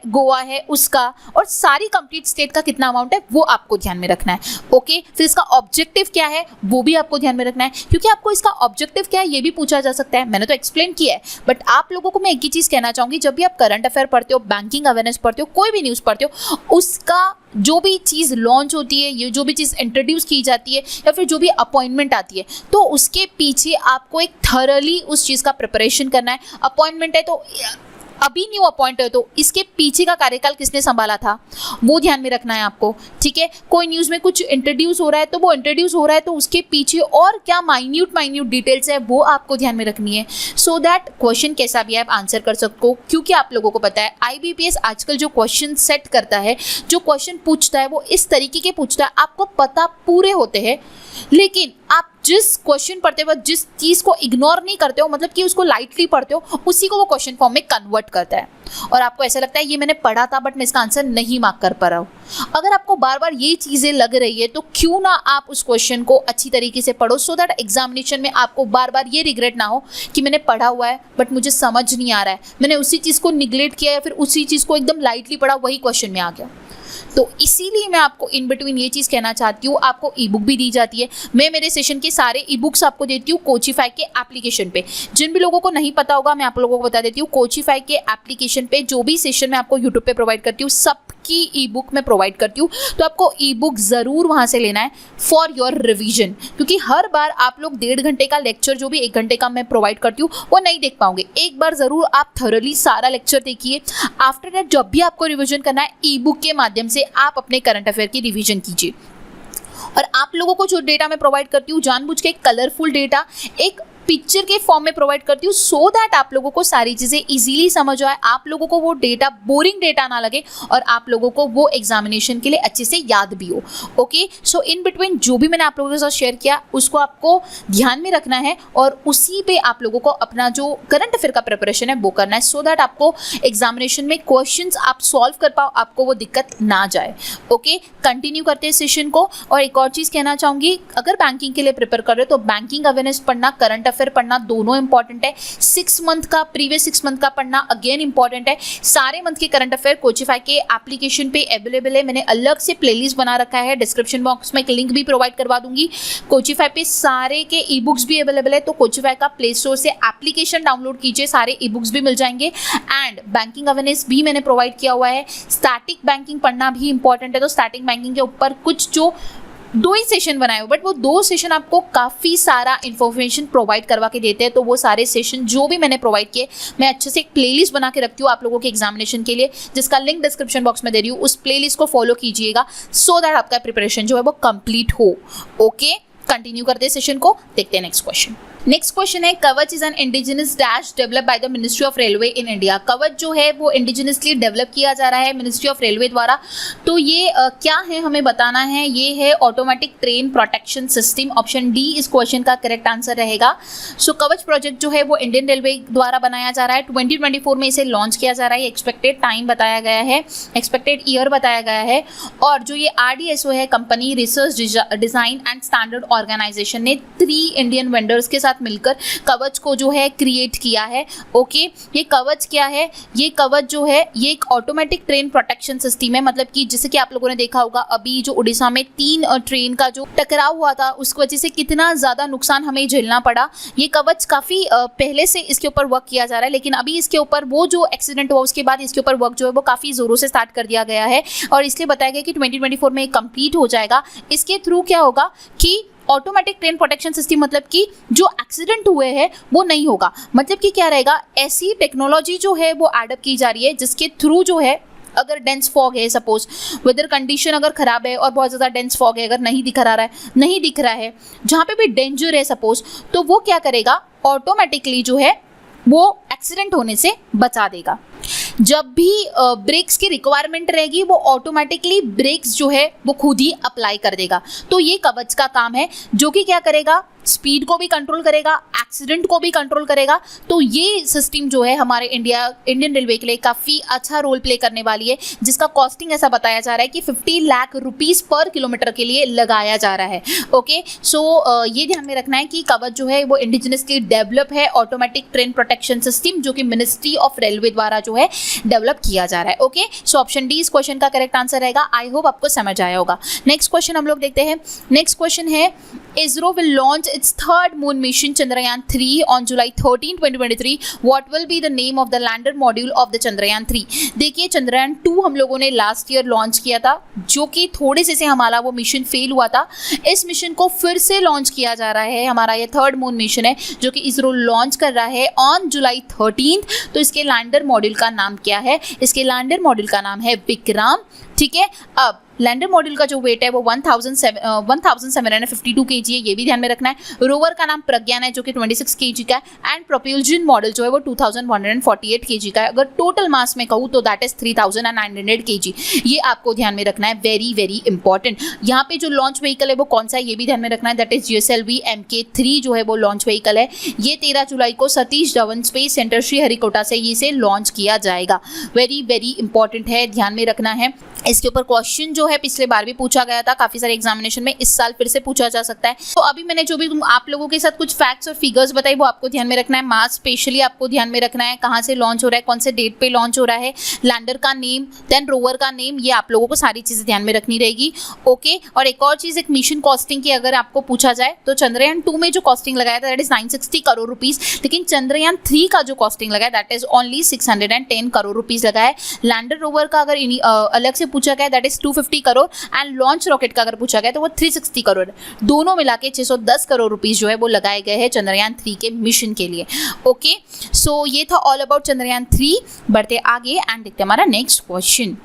गोवा है उसका और सारी कंप्लीट स्टेट का कितना अमाउंट है वो आपको ध्यान में रखना है। ओके, फिर इसका ऑब्जेक्टिव क्या है वो भी आपको ध्यान में रखना है, क्योंकि आपको इसका ऑब्जेक्टिव क्या है ये भी पूछा जा सकता है। मैंने तो एक्सप्लेन किया है, बट आप लोगों को मैं एक ही चीज कहना चाहूंगी, जब भी आप करंट अफेयर पढ़ते हो, बैंकिंग अवेयरनेस पढ़ते हो, कोई भी न्यूज पढ़ते हो, उसका जो भी चीज़ लॉन्च होती है, ये जो भी चीज़ इंट्रोड्यूस की जाती है या फिर जो भी अपॉइंटमेंट आती है, तो उसके पीछे आपको एक थरली उस चीज़ का प्रिपरेशन करना है। अपॉइंटमेंट है तो अभी न्यू अपॉइंट है तो इसके पीछे का कार्यकाल किसने संभाला था वो ध्यान में रखना है आपको, ठीक है। कोई न्यूज़ में कुछ इंट्रोड्यूस हो रहा है तो वो इंट्रोड्यूस हो रहा है तो उसके पीछे और क्या माइन्यूट डिटेल्स है वो आपको ध्यान में रखनी है, सो दैट क्वेश्चन कैसा भी आप आंसर कर सको। क्योंकि आप लोगों को पता है IBPS आजकल जो क्वेश्चन सेट करता है, जो क्वेश्चन पूछता है वो इस तरीके के पूछता है, आपको पता पूरे होते हैं लेकिन आप जिस क्वेश्चन पढ़ते हो, जिस चीज़ को इग्नोर नहीं करते हो, मतलब कि उसको लाइटली पढ़ते हो, उसी को वो क्वेश्चन फॉर्म में कन्वर्ट करता है और आपको ऐसा लगता है ये मैंने पढ़ा था बट मैं इसका आंसर नहीं मार्क कर पा रहा हूँ। अगर आपको बार बार ये चीज़ें लग रही है तो क्यों ना आप उस क्वेश्चन को अच्छी तरीके से पढ़ो, सो दैट एग्जामिनेशन में आपको बार बार ये रिग्रेट ना हो कि मैंने पढ़ा हुआ है बट मुझे समझ नहीं आ रहा है, मैंने उसी चीज़ को निगलेक्ट किया या फिर उसी चीज़ को एकदम लाइटली पढ़ा, वही क्वेश्चन में आ गया। तो इसीलिए मैं आपको इन बिटवीन ये चीज़ कहना चाहती हूँ, आपको ई बुक भी दी जाती है। मैं मेरे सेशन के सारे ई बुक्स आपको देती हूँ कोचिफाई के एप्लीकेशन पे। जिन भी लोगों को नहीं पता होगा मैं आप लोगों को बता देती हूँ, कोचिफाई के एप्लीकेशन पे जो भी सेशन मैं आपको यूट्यूब पे प्रोवाइड करती हूँ सबकी ई बुक मैं प्रोवाइड करती हूँ। तो आपको ई बुक ज़रूर वहाँ से लेना है फॉर योर रिविजन, क्योंकि हर बार आप लोग 1.5 घंटे का लेक्चर जो भी 1 घंटे का मैं प्रोवाइड करती हूँ वो नहीं देख पाओगे। एक बार ज़रूर आप थॉरली सारा लेक्चर देखिए, आफ्टर दैट जब भी आपको रिविजन करना है ई बुक के माध्यम से आप अपने करंट अफेयर की रिवीजन कीजिए। और आप लोगों को जो डेटा मैं प्रोवाइड करती हूँ जानबूझ के कलरफुल डेटा, एक पिक्चर के फॉर्म में प्रोवाइड करती हूँ सो दैट आप लोगों को सारी चीज़ें इजीली समझ आए, आप लोगों को वो डेटा बोरिंग डेटा ना लगे और आप लोगों को वो एग्जामिनेशन के लिए अच्छे से याद भी हो। ओके, सो इन बिटवीन जो भी मैंने आप लोगों के साथ शेयर किया उसको आपको ध्यान में रखना है और उसी पे आप लोगों को अपना जो करंट अफेयर का प्रिपरेशन है वो करना है सो दैट आपको एग्जामिनेशन में क्वेश्चंस आप सॉल्व कर पाओ, आपको वो दिक्कत ना जाए। ओके, कंटिन्यू करते हैं सेशन को। और एक और चीज़ कहना चाहूँगी, अगर बैंकिंग के लिए प्रिपेयर कर रहे हो तो बैंकिंग अवेयरनेस पढ़ना, करंट अफेयर पढ़ना दोनों इंपॉर्टेंट है। 6 मंथ का, प्रीवियस 6 मंथ का पढ़ना अगेन इंपॉर्टेंट है। सारे मंथ के करंट अफेयर कोचिफाई के एप्लीकेशन पे अवेलेबल है, मैंने अलग से प्लेलिस्ट बना रखा है, डिस्क्रिप्शन बॉक्स में एक लिंक भी प्रोवाइड करवा दूंगी। कोचिफाई पे सारे के ई बुक्स भी अवेलेबल है, तो कोचिफाई का प्ले स्टोर से एप्लीकेशन डाउनलोड कीजिए, सारे ई बुक्स भी मिल जाएंगे। एंड बैंकिंग अवेयरनेस भी मैंने प्रोवाइड किया हुआ है। स्टैटिक बैंकिंग पढ़ना भी इंपॉर्टेंट है, तो स्टैटिक बैंकिंग के ऊपर कुछ जो 2 ही सेशन बनाए हो बट वो 2 सेशन आपको काफ़ी सारा इन्फॉर्मेशन प्रोवाइड करवा के देते हैं। तो वो सारे सेशन जो भी मैंने प्रोवाइड किए मैं अच्छे से एक प्लेलिस्ट बना के रखती हूँ आप लोगों के एग्जामिनेशन के लिए, जिसका लिंक डिस्क्रिप्शन बॉक्स में दे रही हूँ। उस प्लेलिस्ट को फॉलो कीजिएगा सो दैट आपका प्रिपरेशन जो है वो कंप्लीट हो। ओके, कंटिन्यू करते हैं सेशन को, देखते हैं नेक्स्ट क्वेश्चन। नेक्स्ट क्वेश्चन है, कवच is an indigenous dash develop by the ministry of railway in India. कवच जो है वो इंडिजिनसली डेवलप किया जा रहा है मिनिस्ट्री ऑफ रेलवे द्वारा। तो ये क्या है हमें बताना है, ये है automatic train protection system. Option D इस क्वेश्चन का करेक्ट आंसर रहेगा। सो कवच प्रोजेक्ट जो है वो इंडियन रेलवे द्वारा बनाया जा रहा है, 2024 में इसे लॉन्च किया जा रहा है। एक्सपेक्टेड टाइम बताया गया है, एक्सपेक्टेड ईयर बताया गया है। और जो ये RDSO है, company research design and standard organisation ने 3 इंडियन वेंडर्स के साथ मिलकर कवच को जो है क्रिएट किया है। ओके, ये कवच क्या है, ये कवच जो है ये एक ऑटोमेटिक ट्रेन प्रोटेक्शन सिस्टम है। मतलब कि जैसे कि आप लोगों ने देखा होगा अभी जो उड़ीसा में 3 ट्रेन का जो टकराव हुआ था उसकी वजह से कितना ज़्यादा नुकसान हमें झेलना पड़ा। ये कवच काफ़ी पहले से इसके ऊपर वर्क किया जा रहा है, लेकिन अभी इसके ऊपर वो जो एक्सीडेंट हुआ उसके बाद इसके ऊपर वर्क जो है वो काफ़ी ज़ोरों से स्टार्ट कर दिया गया है और इसलिए बताया गया कि 2024 में कंप्लीट हो जाएगा। इसके थ्रू क्या होगा कि ऑटोमेटिक ट्रेन प्रोटेक्शन सिस्टम, मतलब कि जो एक्सीडेंट हुए हैं वो नहीं होगा। मतलब कि क्या रहेगा, ऐसी टेक्नोलॉजी जो है वो एडअप की जा रही है जिसके थ्रू जो है अगर डेंस फॉग है, सपोज वेदर कंडीशन अगर खराब है और बहुत ज़्यादा डेंस फॉग है, अगर नहीं दिख रहा है जहाँ पे भी डेंजर है सपोज, तो वो क्या करेगा, ऑटोमेटिकली जो है वो एक्सीडेंट होने से बचा देगा। जब भी ब्रेक्स की रिक्वायरमेंट रहेगी वो ऑटोमेटिकली ब्रेक्स जो है वो खुद ही अप्लाई कर देगा। तो ये कवच का काम है जो कि क्या करेगा, स्पीड को भी कंट्रोल करेगा, एक्सीडेंट को भी कंट्रोल करेगा। तो ये सिस्टम जो है हमारे इंडियन रेलवे के लिए काफ़ी अच्छा रोल प्ले करने वाली है, जिसका कॉस्टिंग ऐसा बताया जा रहा है कि 50 लाख रुपीज़ पर किलोमीटर के लिए लगाया जा रहा है। ओके, सो ये ध्यान में रखना है कि कवच जो है वो इंडिजिनसली डेवलप है ऑटोमेटिक ट्रेन प्रोटेक्शन सिस्टम, जो कि मिनिस्ट्री ऑफ रेलवे द्वारा जो है डेवलप किया जा रहा है। ओके, सो ऑप्शन डी इस क्वेश्चन का करेक्ट आंसर रहेगा। आई होप आपको समझ आया होगा। नेक्स्ट क्वेश्चन हम लोग देखते हैं। नेक्स्ट क्वेश्चन है, ISRO will launch its third moon mission Chandrayaan 3 on July 13, 2023. What will be the name of the lander module of the Chandrayaan 3? देखिए, चंद्रयान 2 हम लोगों ने लास्ट ईयर लॉन्च किया था, जो कि थोड़े से हमारा वो मिशन फेल हुआ था। इस मिशन को फिर से लॉन्च किया जा रहा है। हमारा ये थर्ड मून मिशन है जो कि ISRO लॉन्च कर रहा है ऑन जुलाई 13। तो इसके लैंडर मॉड्यूल का नाम क्या है? इसके लैंडर मॉड्यूल का नाम है विक्रम। ठीक है, अब लैंडर मॉड्यूल का जो वेट है वो 1752 kg है, ये भी ध्यान में रखना है। रोवर का नाम प्रज्ञान है जो कि 26 kg का है एंड प्रोपल्जन मॉडल जो है वो 2148 kg का है। अगर टोटल मास में कहूँ तो दैट इज 3900 kg। ये आपको ध्यान में रखना है, वेरी वेरी इंपॉर्टेंट। यहाँ पे जो लॉन्च व्हीकल है वो कौन सा है ये भी ध्यान में रखना है, दैट इज GSLV MK3 जो है वो लॉन्च व्हीकल है। ये 13 जुलाई को सतीश धवन स्पेस सेंटर श्रीहरिकोटा से इसे लॉन्च किया जाएगा। वेरी वेरी इंपॉर्टेंट है, ध्यान में रखना है। इसके ऊपर क्वेश्चन जो है पिछले बार भी पूछा गया था काफी सारे एग्जामिनेशन में, इस साल फिर से पूछा जा सकता है। तो अभी मैंने जो भी आप लोगों के साथ कुछ फैक्ट्स और फिगर्स बताई वो आपको ध्यान में रखना है। मास स्पेशली आपको ध्यान में रखना है, कहाँ से लॉन्च हो रहा है, कौन से डेट पे लॉन्च हो रहा है, लैंडर का नेम, देन रोवर का नेम, ये आप लोगों को सारी चीजें ध्यान में रखनी रहेगी। ओके, और एक और चीज, एक मिशन कॉस्टिंग की अगर आपको पूछा जाए तो चंद्रयान 2 में जो कॉस्टिंग लगाया था दैट इज 960 करोड़ रुपीज, लेकिन चंद्रयान 3 का जो कॉस्टिंग लगा है that is only 610 crore rupees लगा है। लैंडर रोवर का अगर अलग से पूछा गया that is 250 crore and launch rocket का अगर पूछा गया तो वो 360 करोड़, दोनों मिला के 610 करोड़ रुपीस जो है वो लगाए गए हैं चंद्रयान 3 के मिशन के लिए। ओके, सो ये था ऑल अबाउट चंद्रयान 3। बढ़ते आगे एंड देखते हमारा नेक्स्ट क्वेश्चन।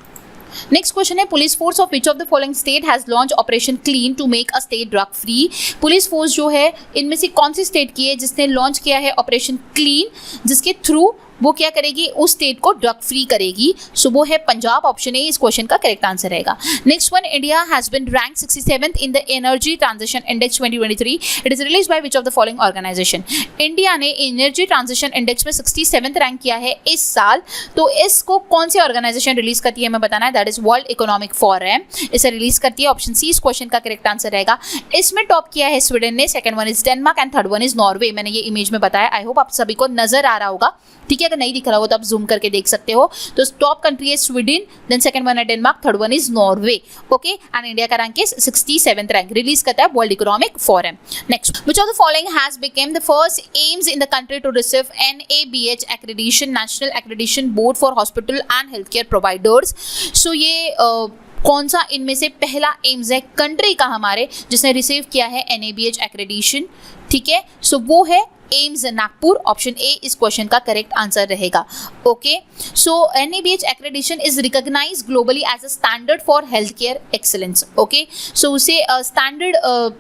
नेक्स्ट क्वेश्चन है police force of which of the following state has launch operation clean to make a state drug free. Police force जो है इनमें से कौन सी स्टेट की है जिसने लॉन्च किया है ऑपरेशन क्लीन, जिसके थ्रू वो क्या करेगी, उस स्टेट को ड्रग फ्री करेगी। सो वो है पंजाब। ऑप्शन ए इस क्वेश्चन का करेक्ट आंसर रहेगा। Next one, India has been rank 67th in the energy transition index 2023। It is released by which of the following organisation. India ने एनर्जी ट्रांजिशन इंडेक्स में 67th rank किया है इस साल, तो इसको कौन सी ऑर्गेनाइजेशन रिलीज करती है हमें बताना है, that is world economic forum इसे रिलीज करती है। ऑप्शन सी इस क्वेश्चन का करेक्ट आंसर रहेगा। इसमें टॉप किया है स्वीडन ने, second one is Denmark and third one is Norway. मैंने ये इमेज में बताया, आई होप आप सभी को नजर आ रहा होगा, ठीक है। अगर नहीं दिख रहा हो तो आप जूम करके देख सकते हो। तो टॉप कंट्री है स्वीडन, देन सेकंड वन है Denmark, third one is Norway, okay. And India का rank is 67th rank, release करता है world economic forum. Next, which of the following has become the first AIIMS in the country to receive NABH accreditation, national accreditation board for hospital and health care providers. So ये कौन सा इनमें से पहला AIIMS है country का हमारे जिसने रिसीव किया है NABH एक्रेडिटेशन, ठीक है। सो वो है एम्स नागपुर। ऑप्शन ए इस क्वेश्चन का करेक्ट आंसर रहेगा, okay. So NABH accreditation is recognised globally as a standard for health care excellence, okay. So उसे स्टैंडर्ड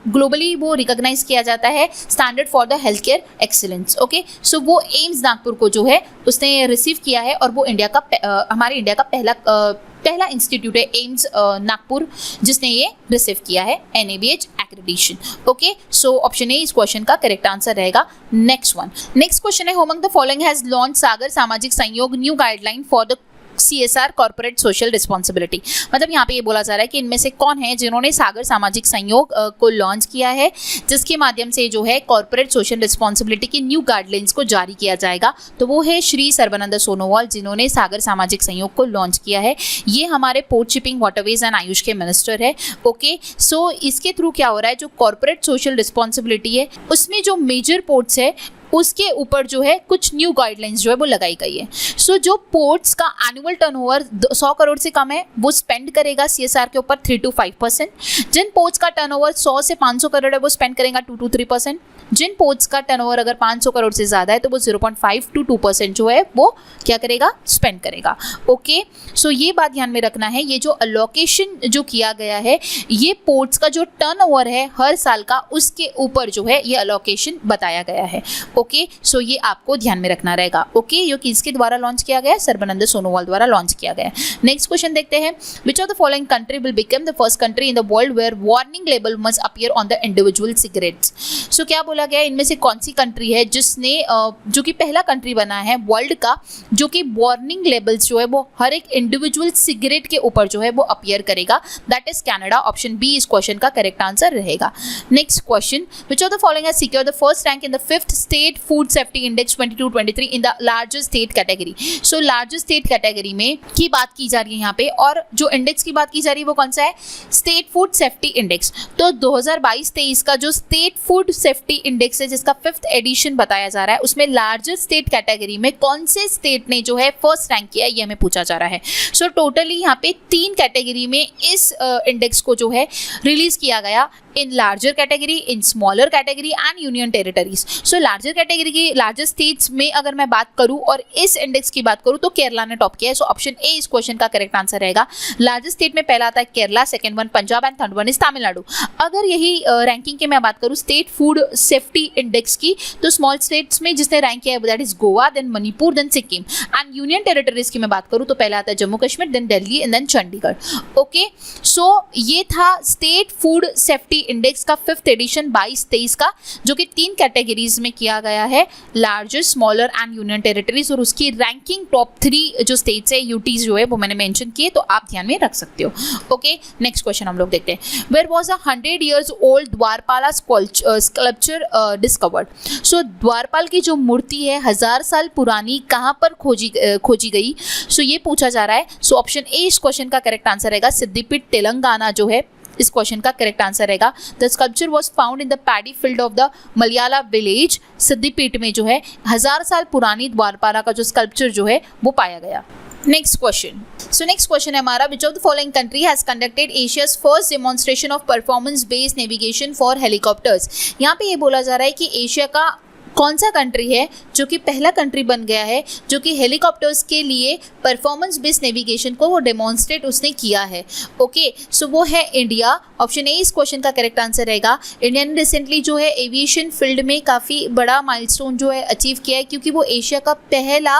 ग्लोबली वो रिकॉग्नाइज किया जाता है, standard for the health care excellence, okay. So वो एम्स नागपुर को जो है उसने रिसीव किया है और वो इंडिया का हमारे इंडिया का पहला इंस्टीट्यूट है एम्स नागपुर जिसने ये रिसीव किया है NABH accreditation, okay. So option A इस क्वेश्चन का करेक्ट आंसर रहेगा। नेक्स्ट वन, नेक्स्ट क्वेश्चन है होमंग द फॉलोइंग हैज लॉन्च सागर सामाजिक सहयोग new guideline for the CSR corporate social responsibility. मतलब यहाँ पे ये बोला जा रहा है कि इनमें से कौन है जिन्होंने सागर सामाजिक सहयोग को लॉन्च किया है, जिसके माध्यम से जो है कॉर्पोरेट सोशल रिस्पॉन्सिबिलिटी की न्यू गाइडलाइंस को जारी किया जाएगा। तो वो है श्री सर्बानंद सोनोवाल जिन्होंने सागर सामाजिक सहयोग को लॉन्च किया है। ये हमारे port shipping, waterways and Ayush के मिनिस्टर है, ओके। सो इसके थ्रू क्या हो रहा है, जो कॉर्पोरेट सोशल रिस्पॉन्सिबिलिटी है उसमें जो मेजर पोर्ट्स है उसके ऊपर जो है कुछ न्यू गाइडलाइंस जो है वो लगाई गई है। सो जो पोर्ट्स का एनुअल टर्नओवर 100 करोड़ से कम है वो स्पेंड करेगा CSR के ऊपर 3 to 5%। जिन पोर्ट्स का टर्नओवर 100 से 500 करोड़ है वो स्पेंड करेगा 2 to 3%। जिन पोर्ट्स का टर्नओवर अगर 500 करोड़ से ज़्यादा है तो वो 0.5 to 2% जो है वो क्या करेगा, स्पेंड करेगा, ओके। सो ये बात ध्यान में रखना है। ये जो अलोकेशन जो किया गया है ये पोर्ट्स का जो टर्नओवर है हर साल का उसके ऊपर जो है ये अलोकेशन बताया गया है, ओके। सो ये आपको ध्यान में रखना रहेगा, ओके। ये किसके द्वारा लॉन्च किया गया है, सर्बानंद सोनोवाल द्वारा लॉन्च किया गया है। नेक्स्ट क्वेश्चन देखते हैं, which of the following country will become the first country in the world where warning label must appear on the individual cigarettes. So क्या बोला गया, इनमें से कौन सी कंट्री है जिसने जो कि पहला कंट्री बना है वर्ल्ड का जो कि वार्निंग लेबल्स जो है वो हर एक इंडिविजुअल सिगरेट के ऊपर जो है वो अपीयर करेगा, that is Canada. Option B इस क्वेश्चन का करेक्ट आंसर रहेगा। Next question, which of the following has secured the first rank in the 5th state food safety index 22-23 in the largest state category. So largest state category में की बात की जा रही है यहाँ पे, और जो इंडेक्स की बात की जा रही है वो कौन सा है, स्टेट फूड सेफ्टी इंडेक्स। तो 2022-23 का जो स्टेट फूड सेफ्टी इंडेक्स है जिसका 5th एडिशन बताया जा रहा है उसमें लार्जेस्ट स्टेट कैटेगरी में कौन से स्टेट ने जो है फर्स्ट रैंक किया है ये हमें पूछा जा रहा है। सो टोटली यहाँ पे 3 कैटेगरी में इस इंडेक्स को जो है रिलीज किया गया, in larger category, in smaller category and union territories. So larger category की लार्जर स्टेट्स में अगर मैं बात करूं और इस इंडेक्स की बात करूं तो केरला ने टॉप किया है। सो ऑप्शन ए इस क्वेश्चन का करेक्ट आंसर रहेगा। लार्जेस्ट स्टेट में पहला आता है Kerala, second one Punjab and third one is Tamil Nadu. अगर यही रैंकिंग की मैं बात करूं स्टेट फूड सेफ्टी इंडेक्स की, तो स्मॉल स्टेट्स में जिसने रैंक किया है that is Goa, then Manipur, then Sikkim. And union territories की मैं बात करूं तो पहला आता है Jammu Kashmir, then Delhi and then Chandigarh, okay. So ये था स्टेट फूड सेफ्टी इंडेक्स का 5th एडिशन 22-23 का, जो कि 3 कैटेगरीज में किया गया है, larger, smaller and union territories. और उसकी रैंकिंग टॉप 3 जो स्टेट्स है, यूटीज जो है वो मैंने मेंशन किए, तो आप ध्यान में रख सकते हो, ओके। नेक्स्ट क्वेश्चन हम लोग देखते हैं, where was a 100 years old Dwarapala sculpture discovered. So द्वारपाल की जो मूर्ति है 1000 साल पुरानी कहाँ पर खोजी गई, सो ये पूछा जा रहा है। सो ऑप्शन ए इस क्वेश्चन का करेक्ट आंसर रहेगा, सिद्धिपीठ तेलंगाना जो है इस क्वेश्चन का करेक्ट आंसर रहेगा। The sculpture was found in the paddy field of the Malayala village. Siddhipeeth में जो है 1000 साल पुरानी द्वारपाला का जो स्कल्पचर जो है वो पाया गया। Next question, so next question है हमारा, which of the following country has conducted Asia's first demonstration of performance based navigation for helicopters. यहाँ पे ये बोला जा रहा है कि एशिया का कौन सा कंट्री है जो कि पहला कंट्री बन गया है जो कि हेलीकॉप्टर्स के लिए परफॉर्मेंस बेस्ड नेविगेशन को वो डेमोन्स्ट्रेट उसने किया है? ओके, सो वो है इंडिया। ऑप्शन ए इस क्वेश्चन का करेक्ट आंसर रहेगा। इंडिया ने रिसेंटली जो है एविएशन फील्ड में काफ़ी बड़ा माइलस्टोन जो है अचीव किया है, क्योंकि वो एशिया का पहला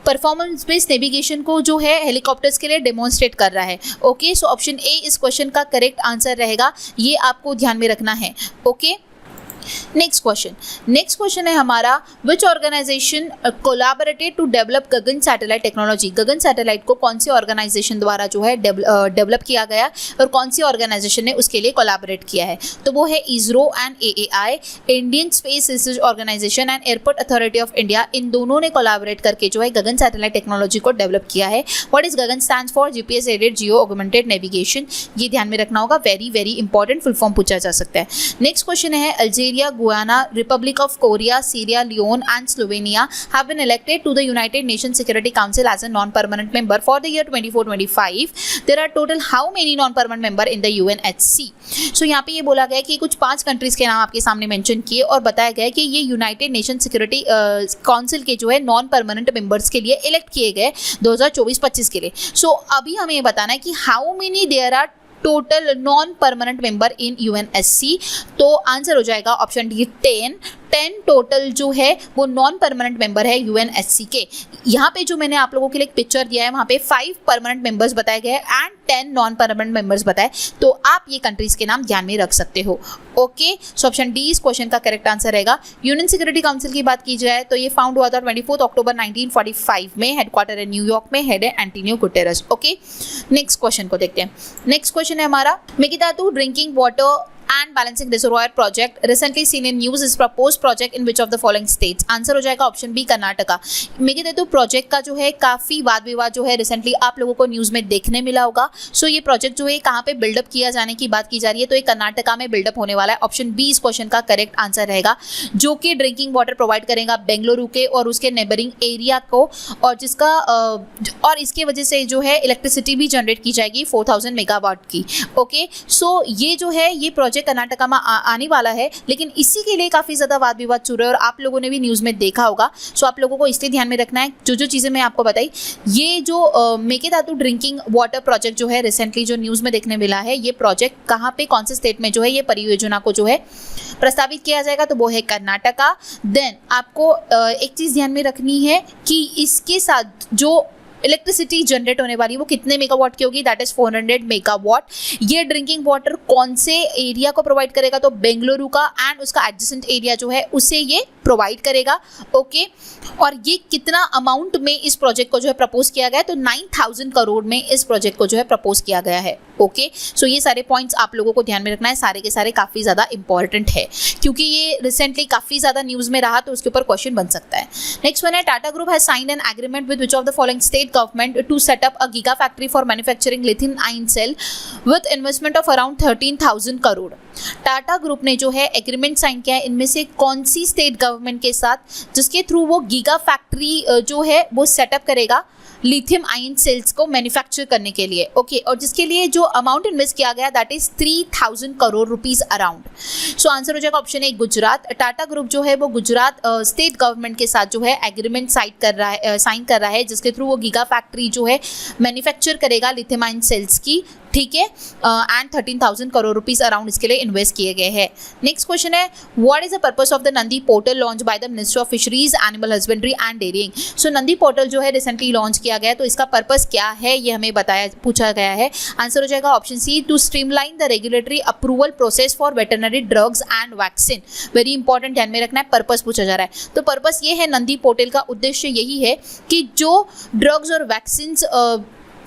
परफॉर्मेंस बेस्ड नेविगेशन को जो है हेलीकॉप्टर्स के लिए डेमोन्स्ट्रेट कर रहा है। ओके, सो ऑप्शन ए इस क्वेश्चन का करेक्ट आंसर रहेगा, ये आपको ध्यान में रखना है। ओके, नेक्स्ट क्वेश्चन है हमारा, which organization collaborated to develop GAGAN satellite technology? GAGAN satellite को कौन सी ऑर्गेनाइजेशन द्वारा जो है डेवलप किया गया और कौन सी ऑर्गेनाइजेशन ने उसके लिए कोलैबोरेट किया है? तो वो है ISRO and AAI, Indian space research organisation and airport authority of India. इन दोनों ने कोलैबोरेट करके जो है गगन सैटेलाइट टेक्नोलॉजी को डेवलप किया है। What is Gagan stands for? GPS aided geo augmented navigation. ये ध्यान में रखना होगा, very very important full form पूछा जा सकता है। नेक्स्ट क्वेश्चन है, Algeria, Guyana, Republic of Korea, Sierra Leone and Slovenia have been elected to the United Nations Security Council as a non-permanent member for the year 24-25. There are total how many non-permanent member in the UNHC? So यहाँ पे ये बोला गया कि कुछ 5 countries के नाम आपके सामने मेंशन किए और बताया गया कि ये यूनाइटेड नेशन सिक्योरिटी काउंसिल के जो है नॉन परमानेंट मेंबर्स के लिए इलेक्ट किए गए 2024-25 के लिए। सो अभी हमें ये बताना है कि how many there are total non permanent member in UNSC। तो आंसर हो जाएगा ऑप्शन डी 10 टोटल जो है वो नॉन परमानेंट मेंबर है UNSC के। यहाँ पे जो मैंने आप लोगों के लिए एक पिक्चर दिया है वहाँ पे 5 परमानेंट मेंबर्स बताए गए एंड 10 नॉन परमानेंट मेंबर्स बताए, तो आप ये कंट्रीज के नाम ध्यान में रख सकते हो। ओके, सो ऑप्शन डी इस क्वेश्चन का करेक्ट आंसर रहेगा। यूनियन सिक्योरिटी काउंसिल की बात की जाए तो ये फाउंड हुआ था 24 अक्टूबर 1945 में, हेडक्वार्टर है न्यूयॉर्क में, हेड है Antonio Guterres. Okay, next question को देखते हैं। नेक्स्ट क्वेश्चन है हमारा, Mekedatu drinking water and balancing reservoir project recently seen in news is proposed project in which of the following states? Answer हो जाएगा ऑप्शन बी कर्नाटका। मेकिदातु प्रोजेक्ट का जो है काफ़ी वाद विवाद जो है रिसेंटली आप लोगों को न्यूज़ में देखने मिला होगा। सो ये प्रोजेक्ट जो है कहाँ पे बिल्डअप किया जाने की बात की जा रही है, तो ये कर्नाटका में बिल्डअप होने वाला है। ऑप्शन बी इस क्वेश्चन का करेक्ट आंसर रहेगा, जो कि ड्रिंकिंग वाटर प्रोवाइड करेगा बेंगलुरु के और उसके नेबरिंग एरिया को, और जिसका और इसके वजह से जो है इलेक्ट्रिसिटी भी जनरेट की जाएगी 4000 मेगावाट की। ओके, सो ये जो है ये प्रोजेक्ट कर्नाटका में आने वाला है, लेकिन इसी के लिए काफ़ी ज़्यादा वाद विवाद चल रहा है और आप लोगों ने भी न्यूज़ में देखा होगा। सो आप लोगों को इसलिए ध्यान में रखना है जो चीज़ें मैं आपको बताई। ये जो मेकिदातु ड्रिंकिंग वाटर प्रोजेक्ट जो है रिसेंटली जो न्यूज़ में देखने मिला है, ये प्रोजेक्ट कहाँ पे कौन से स्टेट में जो है ये परियोजना को जो है प्रस्तावित किया जाएगा, तो वो है कर्नाटका। देन आपको एक चीज़ ध्यान में रखनी है कि इसके साथ जो इलेक्ट्रिसिटी जनरेट होने वाली वो कितने मेगावाट की होगी, दैट इज 400 मेगावाट। ये ड्रिंकिंग वाटर कौन से एरिया को प्रोवाइड करेगा, तो बेंगलुरु का एंड उसका एडजेसेंट एरिया जो है उसे ये प्रोवाइड करेगा। ओके, और ये कितना अमाउंट में इस प्रोजेक्ट को जो है प्रपोज किया गया है, तो 9000 करोड़ में इस प्रोजेक्ट को जो है प्रपोज किया गया है। ओके, सो ये सारे पॉइंट्स आप लोगों को ध्यान में रखना है, सारे के सारे काफ़ी ज़्यादा इंपॉर्टेंट है क्योंकि ये रिसेंटली काफ़ी ज़्यादा न्यूज़ में रहा, तो उसके ऊपर क्वेश्चन बन सकता है। नेक्स्ट वन है, Tata group has signed an agreement with which of the following state government to set up a giga factory for manufacturing lithium ion cell with investment of around 13,000 crore. Tata group ने जो है agreement sign किया है, इनमें से कौन सी स्टेट गवर्नमेंट के साथ, जिसके थ्रू वो गीगा फैक्ट्री जो है वो सेटअप करेगा लिथियम आयन सेल्स को मैन्युफैक्चर करने के लिए। ओके, और जिसके लिए जो अमाउंट इन्वेस्ट किया गया that is 3000 crore rupees around. So answer हो जाएगा option A Gujarat. Tata group जो है वो गुजरात स्टेट गवर्नमेंट के साथ जो है एग्रीमेंट साइन कर रहा है जिसके थ्रू वो गीगा फैक्ट्री जो है मैन्युफैक्चर करेगा लिथियम आयन सेल्स की, ठीक है, एंड 13,000 करोड़ रुपीस अराउंड इसके लिए इन्वेस्ट किए गए हैं। नेक्स्ट क्वेश्चन है, what is the purpose of the Nandi portal launch by the ministry of fisheries, animal husbandry and dairying? So Nandi portal जो है रिसेंटली लॉन्च किया गया है, तो इसका पर्पस क्या है ये हमें पूछा गया है। आंसर हो जाएगा option C, to streamline the regulatory approval process for veterinary drugs and vaccine. Very important, ध्यान में रखना है, पर्पस पूछा जा रहा है। तो पर्पस ये है, नंदी पोर्टल का उद्देश्य यही है कि जो ड्रग्स और वैक्सीन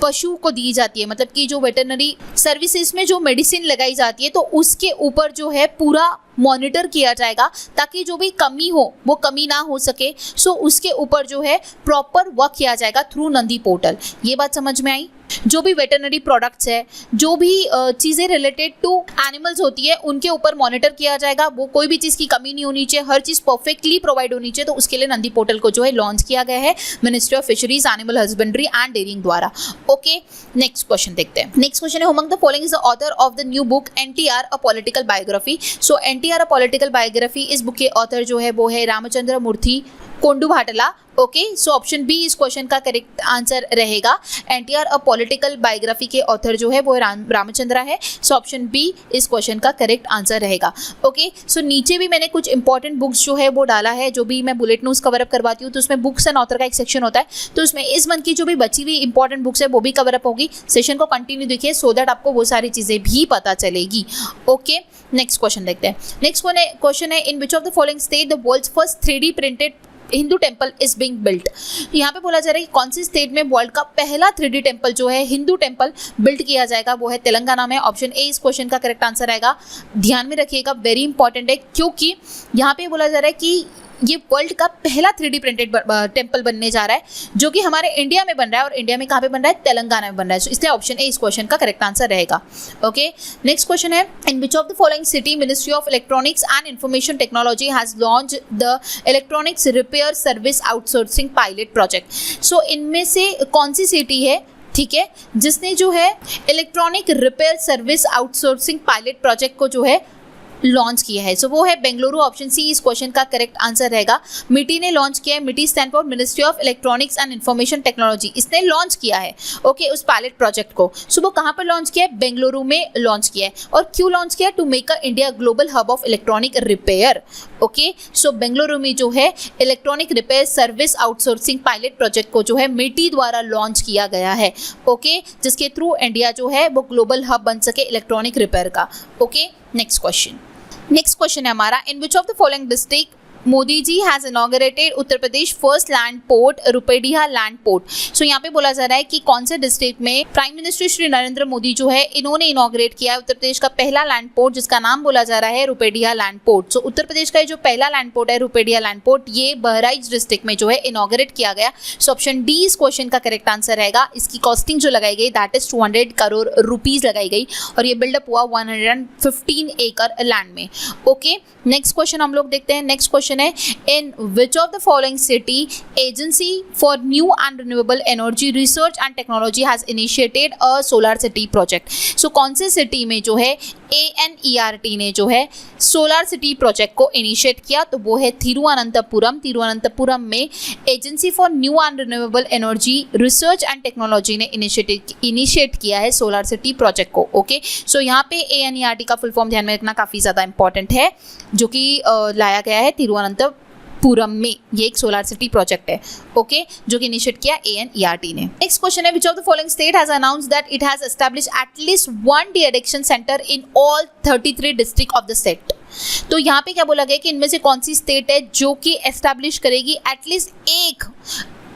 पशु को दी जाती है, मतलब कि जो वेटरनरी सर्विसेज में जो मेडिसिन लगाई जाती है, तो उसके ऊपर जो है पूरा मॉनिटर किया जाएगा ताकि जो भी कमी हो वो कमी ना हो सके। सो उसके ऊपर जो है प्रॉपर वर्क किया जाएगा थ्रू नंदी पोर्टल। ये बात समझ में आई? जो भी वेटरनरी प्रोडक्ट्स है, जो भी चीज़ें रिलेटेड टू एनिमल्स होती है, उनके ऊपर मॉनिटर किया जाएगा, वो कोई भी चीज़ की कमी नहीं होनी चाहिए, हर चीज़ परफेक्टली प्रोवाइड होनी चाहिए। तो उसके लिए नंदी पोर्टल को जो है लॉन्च किया गया है ministry of fisheries, animal husbandry and dairying द्वारा। ओके, नेक्स्ट क्वेश्चन देखते हैं। नेक्स्ट क्वेश्चन है, among the following is the author of the new book NTR a political biography. So NTR NTR a political biography, इस book के author जो है वो है Ramachandra Murthy Kondubhatla. Okay, so option B इस क्वेश्चन का करेक्ट आंसर रहेगा। NTR अ पॉलिटिकल बायोग्राफी के ऑथर जो है वो रामचंद्रा है, सो ऑप्शन बी इस क्वेश्चन का करेक्ट आंसर रहेगा। ओके, सो नीचे भी मैंने कुछ इंपॉर्टेंट बुक्स जो है वो डाला है, जो भी मैं बुलेट न्यूज़ कवर अप करवाती हूँ तो उसमें बुक्स एंड ऑथर का एक सेक्शन होता है, तो उसमें इस मंथ की जो भी बची हुई इंपॉर्टेंट बुक्स है वो भी कवर अप होगी। सेशन को कंटिन्यू देखिए सो दैट आपको वो सारी चीज़ें भी पता चलेगी। ओके, नेक्स्ट क्वेश्चन देखते हैं। नेक्स्ट क्वेश्चन है in which of the following state the world's first 3D printed Hindu temple is being built. यहाँ पे बोला जा रहा है कि कौन सी स्टेट में वर्ल्ड का पहला 3D टेम्पल जो है हिंदू टेम्पल बिल्ड किया जाएगा, वो है तेलंगाना में। ऑप्शन ए इस क्वेश्चन का करेक्ट आंसर आएगा। ध्यान में रखिएगा, वेरी इंपॉर्टेंट है, क्योंकि यहाँ पे बोला जा रहा है कि ये वर्ल्ड का पहला 3D प्रिंटेड टेम्पल बनने जा रहा है, जो कि हमारे इंडिया में बन रहा है, और इंडिया में कहाँ पे बन रहा है, तेलंगाना में बन रहा है। सो इसलिए ऑप्शन ए इस क्वेश्चन का करेक्ट आंसर रहेगा। ओके, नेक्स्ट क्वेश्चन है in which of the following city ministry of electronics and information technology has launch the electronics repair service outsourcing pilot project. So इनमें से कौन सी सिटी है, ठीक है, जिसने जो है electronic repair service outsourcing pilot project को जो है लॉन्च किया है? सो वो है बेंगलुरु। ऑप्शन सी इस क्वेश्चन का करेक्ट आंसर रहेगा। मिटी ने लॉन्च किया है, मिटी stand for ministry of electronics and information technology, इसने लॉन्च किया है ओके उस पायलट प्रोजेक्ट को। सो वो कहाँ पर लॉन्च किया है? बेंगलुरु में लॉन्च किया है। और क्यों लॉन्च किया? To make a India global hub of electronic repair. Okay, so Bengaluru में जो है electronic repair service outsourcing pilot project को जो है मिटी द्वारा लॉन्च किया गया है ओके, जिसके थ्रू इंडिया जो है वो ग्लोबल हब बन सके इलेक्ट्रॉनिक रिपेयर का। ओके, नेक्स्ट क्वेश्चन है हमारा in which of the following district Modi ji has inaugurated Uttar Pradesh first land port Rupaidiha land port. So यहाँ पे बोला जा रहा है कि कौन से डिस्ट्रिक्ट में प्राइम मिनिस्टर श्री नरेंद्र मोदी जो है इन्होंने इनॉग्रेट किया है उत्तर प्रदेश का पहला लैंड पोर्ट, जिसका नाम बोला जा रहा है रुपेडिया लैंड पोर्ट। सो उत्तर प्रदेश का जो पहला लैंड पोर्ट है रुपेडिया लैंड पोर्ट, ये बहराइच डिस्ट्रिक्ट में जो है इनॉग्रेट किया गया। सो ऑप्शन डी इस क्वेश्चन का करेक्ट आंसर रहेगा। इसकी कॉस्टिंग जो लगाई गई दैट इज 200 करोड़ रुपीज लगाई गई, और ये बिल्डअप हुआ 115 एकड़ लैंड में। ओके, नेक्स्ट क्वेश्चन हम लोग देखते हैं। नेक्स्ट क्वेश्चन है इन which of the following city agency for new and renewable energy research and technology has initiated a solar city project। so कौन से सिटी में जो है ANERT ने जो है सोलर सिटी प्रोजेक्ट को इनिशिएट किया? तो वो है तिरुवनंतपुरम में agency for new and renewable energy research and technology ने इनिशिएट किया है सोलर सिटी प्रोजेक्ट को। ओके, सो यहाँ पे ANERT का फुल फॉर्म ध्यान में रखना काफ़ी ज़्यादा इंपॉर्टेंट है, जो कि लाया गया है तिरुवनंतपुरम में। ये एक सोलर सिटी प्रोजेक्ट है ओके, जो कि इनिशिएट किया ANERT ने। नेक्स्ट क्वेश्चन है विच of the following state has announced that it has established at least 1 D-addiction centre in all 33 district of the state. तो यहाँ पे क्या बोला गया कि इनमें से कौन सी स्टेट है जो कि एस्टैब्लिश करेगी एटलीस्ट एक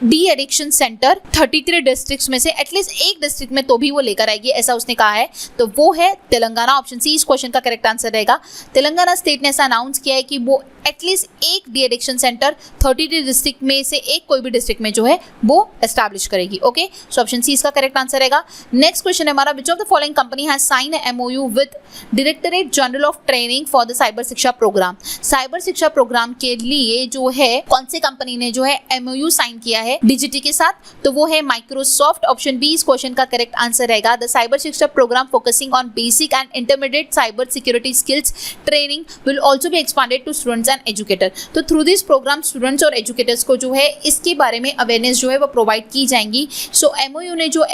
डी एडिक्शन सेंटर 33 डिस्ट्रिक्ट्स में से, एटलीस्ट एक डिस्ट्रिक्ट में तो भी वो लेकर आएगी, ऐसा उसने कहा है। तो वो है तेलंगाना। ऑप्शन सी इस क्वेश्चन का करेक्ट आंसर रहेगा। तेलंगाना स्टेट ने ऐसा अनाउंस किया है कि वो एटलीस्ट एक डी एडिक्शन सेंटर 33 डिस्ट्रिक्ट में से एक कोई भी डिस्ट्रिक्ट में जो है वो एस्टैब्लिश करेगी। ओके, सो ऑप्शन सी इसका करेक्ट आंसर रहेगा। नेक्स्ट क्वेश्चन है हमारा which of the following company has sign MOU with directorate general of training for the cyber Shiksha programme. Cyber Shiksha programme के लिए जो है कौन सी कंपनी ने जो है MOU साइन किया है DGT के साथ? तो वो है माइक्रोसॉफ्ट। ऑप्शन बी इस क्वेश्चन का करेक्ट आंसर रहेगा। The cyber Shiksha programme focusing on basic and intermediate cyber security skills training will also be expanded to students and educator. तो थ्रू दिस प्रोग्राम स्टूडेंट्स और एजुकेटर्स को जो है इसके बारे में अवेयरनेस जो है वो प्रोवाइड की जाएंगी। सो MOU ने जो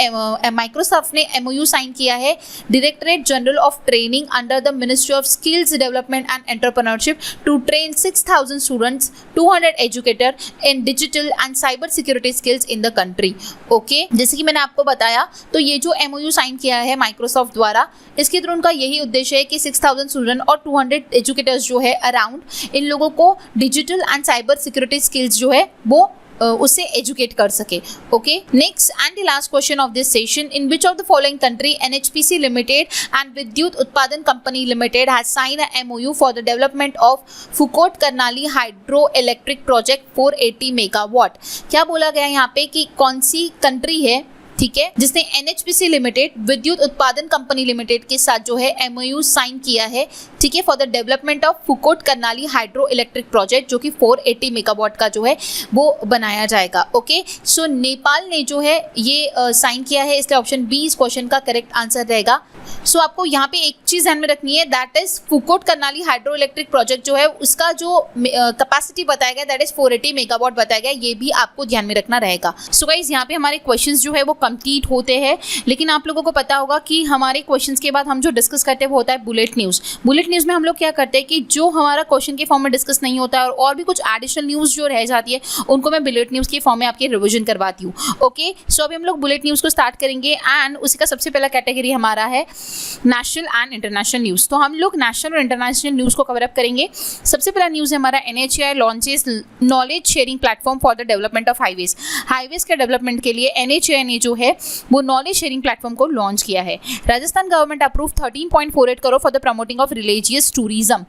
माइक्रोसॉफ्ट ने MOU साइन किया है directorate general of training under the ministry of skills development and entrepreneurship to train 6000 students 200 educator in digital and cyber security skills in the country. Okay, जैसे कि मैंने आपको बताया, तो ये जो MOU साइन किया है माइक्रोसॉफ्ट द्वारा, इसके थ्रू उनका यही उद्देश्य है कि 6000 स्टूडेंट और 200 एजुकेटर्स जो है अराउंड, इन लोगों को digital and cyber security skills जो है वो उससे एजुकेट कर सके। Okay, next and the last question of this session in which of the following country NHPC limited and Vidyut Utpadan company limited has sign a MOU for the development of Phukot Karnali hydro electric project 480 megawatt. क्या बोला गया यहाँ पे कि कौन सी country है, ठीक है, जिसने NHPC लिमिटेड विद्युत उत्पादन कंपनी लिमिटेड के साथ जो है MOU साइन किया है, ठीक है, for the development of Phukot Karnali hydro electric project, जो कि 480 मेगावाट का जो है वो बनाया जाएगा। ओके, सो नेपाल ने जो है ये साइन किया है, इसलिए ऑप्शन बी इस क्वेश्चन का करेक्ट आंसर रहेगा। सो आपको यहाँ पे एक चीज ध्यान में रखनी है, that is Phukot Karnali hydro electric project जो है उसका जो कैपेसिटी बताया गया दैट इज 480 मेगावाट बताया गया, ये भी आपको ध्यान में रखना रहेगा। सो गाइस यहाँ पे हमारे क्वेश्चंस जो है वो कंप्लीट होते हैं, लेकिन आप लोगों को पता होगा कि हमारे क्वेश्चंस के बाद हम जो डिस्कस करते हैं वो होता है बुलेट न्यूज। बुलेट न्यूज में हम लोग क्या करते हैं कि जो हमारा क्वेश्चन के फॉर्म में डिस्कस नहीं होता है और भी कुछ एडिशनल न्यूज जो रह जाती है उनको मैं बुलेट न्यूज के फॉर्म में आपके रिविजन करवाती हूँ। ओके, सो अभी हम लोग बुलेट न्यूज को स्टार्ट करेंगे एंड उसी का सबसे पहला कैटेगरी हमारा है नेशनल एंड इंटरनेशनल न्यूज। तो हम लोग नेशनल और इंटरनेशनल न्यूज को कवर अप करेंगे। सबसे पहला न्यूज है हमारा NHAI launches knowledge sharing platform for the development of highways के डेवलपमेंट के लिए NHAI ने जो है वो नॉलेज शेयरिंग प्लेटफॉर्म को लॉन्च किया है। Rajasthan government approve 13.48 crore for the promoting of religious tourism.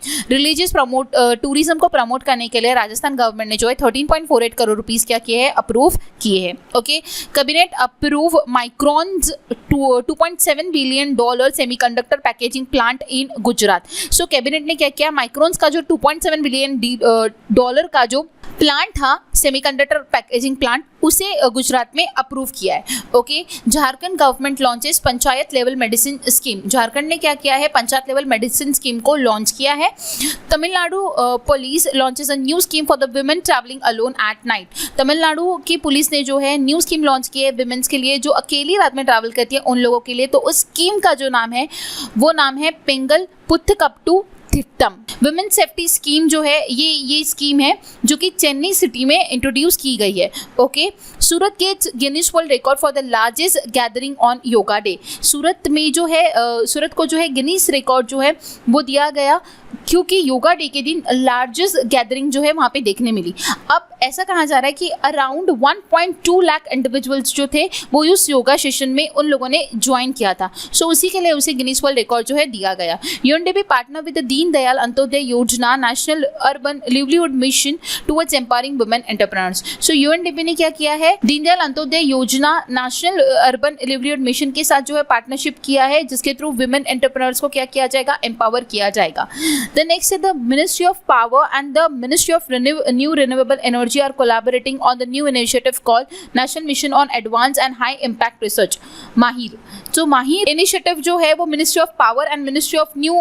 Tourism को प्रमोट करने के लिए राजस्थान गवर्नमेंट ने जो है 13.48 करोड़ रुपीस क्या किए हैं, अप्रूव किए हैं। Okay, cabinet approve microns $2.7 billion semiconductor packaging plant in Gujarat. So cabinet ने क्या किया, माइक्रॉन्स का जो $2.7 बिलियन का जो प्लांट था सेमीकंडक्टर पैकेजिंग प्लांट, उसे गुजरात में अप्रूव किया है। Okay, Jharkhand government launches panchayat level medicine scheme. Jharkhand ने क्या किया है, पंचायत लेवल मेडिसिन स्कीम को लॉन्च किया है। Tamil Nadu police launches a new scheme for the women travelling alone at night. Tamil Nadu की पुलिस ने जो है न्यू स्कीम लॉन्च की है विमेन्स के लिए जो अकेली रात में ट्रैवल करती है उन लोगों के लिए। तो उस स्कीम का जो नाम है वो नाम है पेंगल पुथकपटू थिट्टम। वुमेन सेफ्टी स्कीम जो है ये स्कीम है जो कि चेन्नई सिटी में इंट्रोड्यूस की गई है। Okay, Surat gets Guinness world record for the largest gathering on yoga day. Surat में जो है सूरत को जो है गिनीज रिकॉर्ड जो है वो दिया गया क्योंकि योगा डे के दिन लार्जेस्ट गैदरिंग जो है वहाँ पे देखने मिली। अब ऐसा कहा जा रहा है कि अराउंड 1.2 लाख इंडिविजुअल्स जो थे वो उस योगा सेशन में उन लोगों ने ज्वाइन किया था। सो उसी के लिए उसे गिनीज वर्ल्ड रिकॉर्ड जो है दिया गया। UNDP partner with the Deen Dayal Antyodaya Yojana national urban livelihood mission towards empowering women entrepreneurs. So UNDP ने क्या किया है, Deendayal Antyodaya Yojana national urban livelihood mission के साथ जो है पार्टनरशिप किया है जिसके थ्रू वुमेन एंटरप्रेन्योर्स को क्या किया जाएगा, एम्पावर किया जाएगा। The next is the Ministry of Power and the Ministry of New Renewable Energy are collaborating on the new initiative called National Mission on Advanced and High Impact Research, माहिर। तो माहिर initiative जो है वो ministry of power and ministry of new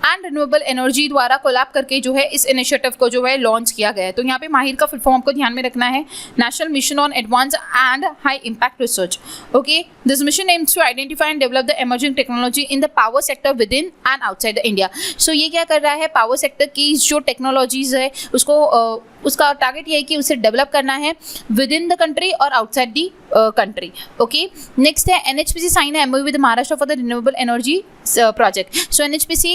and renewable energy द्वारा collab करके जो है इस इनिशिएटिव को जो है लॉन्च किया गया है। तो यहाँ पे माहिर का फुल फॉर्म को ध्यान में रखना है, national mission on advance and high impact research. Okay, this mission aims to identify and develop the emerging technology in the power sector with in and outside the India. So ये क्या कर रहा है, पावर सेक्टर की जो technologies है उसका target ये है कि उसे डेवलप करना है विद इन द कंट्री और outside the country. Okay, next है NHPC साइन है MOU with Maharashtra for the renewable energy project. So NHPC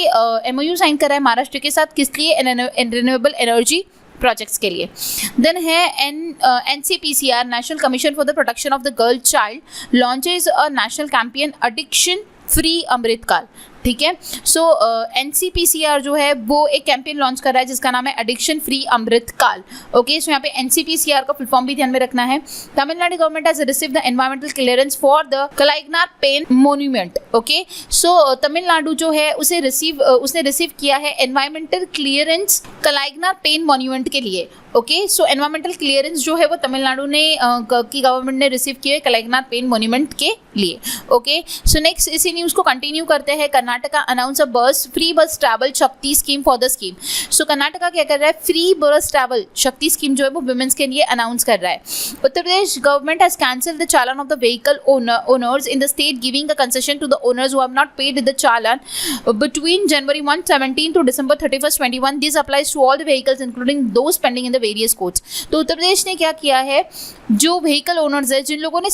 MOU sign कर रहा है महाराष्ट्र के साथ, किस लिए, रिन्यूएबल एनर्जी प्रोजेक्ट्स के लिए। देन है NCPCR national commission for the protection of the girl child launches a national campaign addiction free Amritkaal. ठीक है, सो NCPCR जो है वो एक कैंपेन लॉन्च कर रहा है जिसका नाम है एडिक्शन फ्री अमृतकाल। ओके, सो यहाँ पे NCPCR का फुल फॉर्म भी ध्यान में रखना है। Tamil Nadu government has received the environmental clearance for the Kalaignar pen monument. Okay, so Tamil Nadu जो है उसने रिसीव किया है environmental clearance Kalaignar pen monument के लिए। ओके, सो एनवायरमेंटल क्लियरेंस जो है वो तमिलनाडु ने की गवर्नमेंट ने रिसीव किया है कलाइगनार पेन मॉन्यूमेंट के लिए। ओके, सो नेक्स्ट इसी न्यूज़ को कंटिन्यू करते हैं। कर्नाटका अनाउंस अ फ्री बस ट्रैवल शक्ति स्कीम फॉर द स्कीम। सो कर्नाटका क्या कर रहा है, फ्री बस ट्रैवल शक्ति स्कीम जो है वो वुमेन्स के लिए अनाउंस कर रहा है। Uttar Pradesh government has cancelled the challan of the vehicle owners in the state giving the concession to the owners who have not paid the challan between January 1, 2017 to December 31, 2021। This applies to all the vehicles including those pending in the various courts. तो उत्तर प्रदेश ने क्या किया है, जो vehicle owners है जिन लोगों ने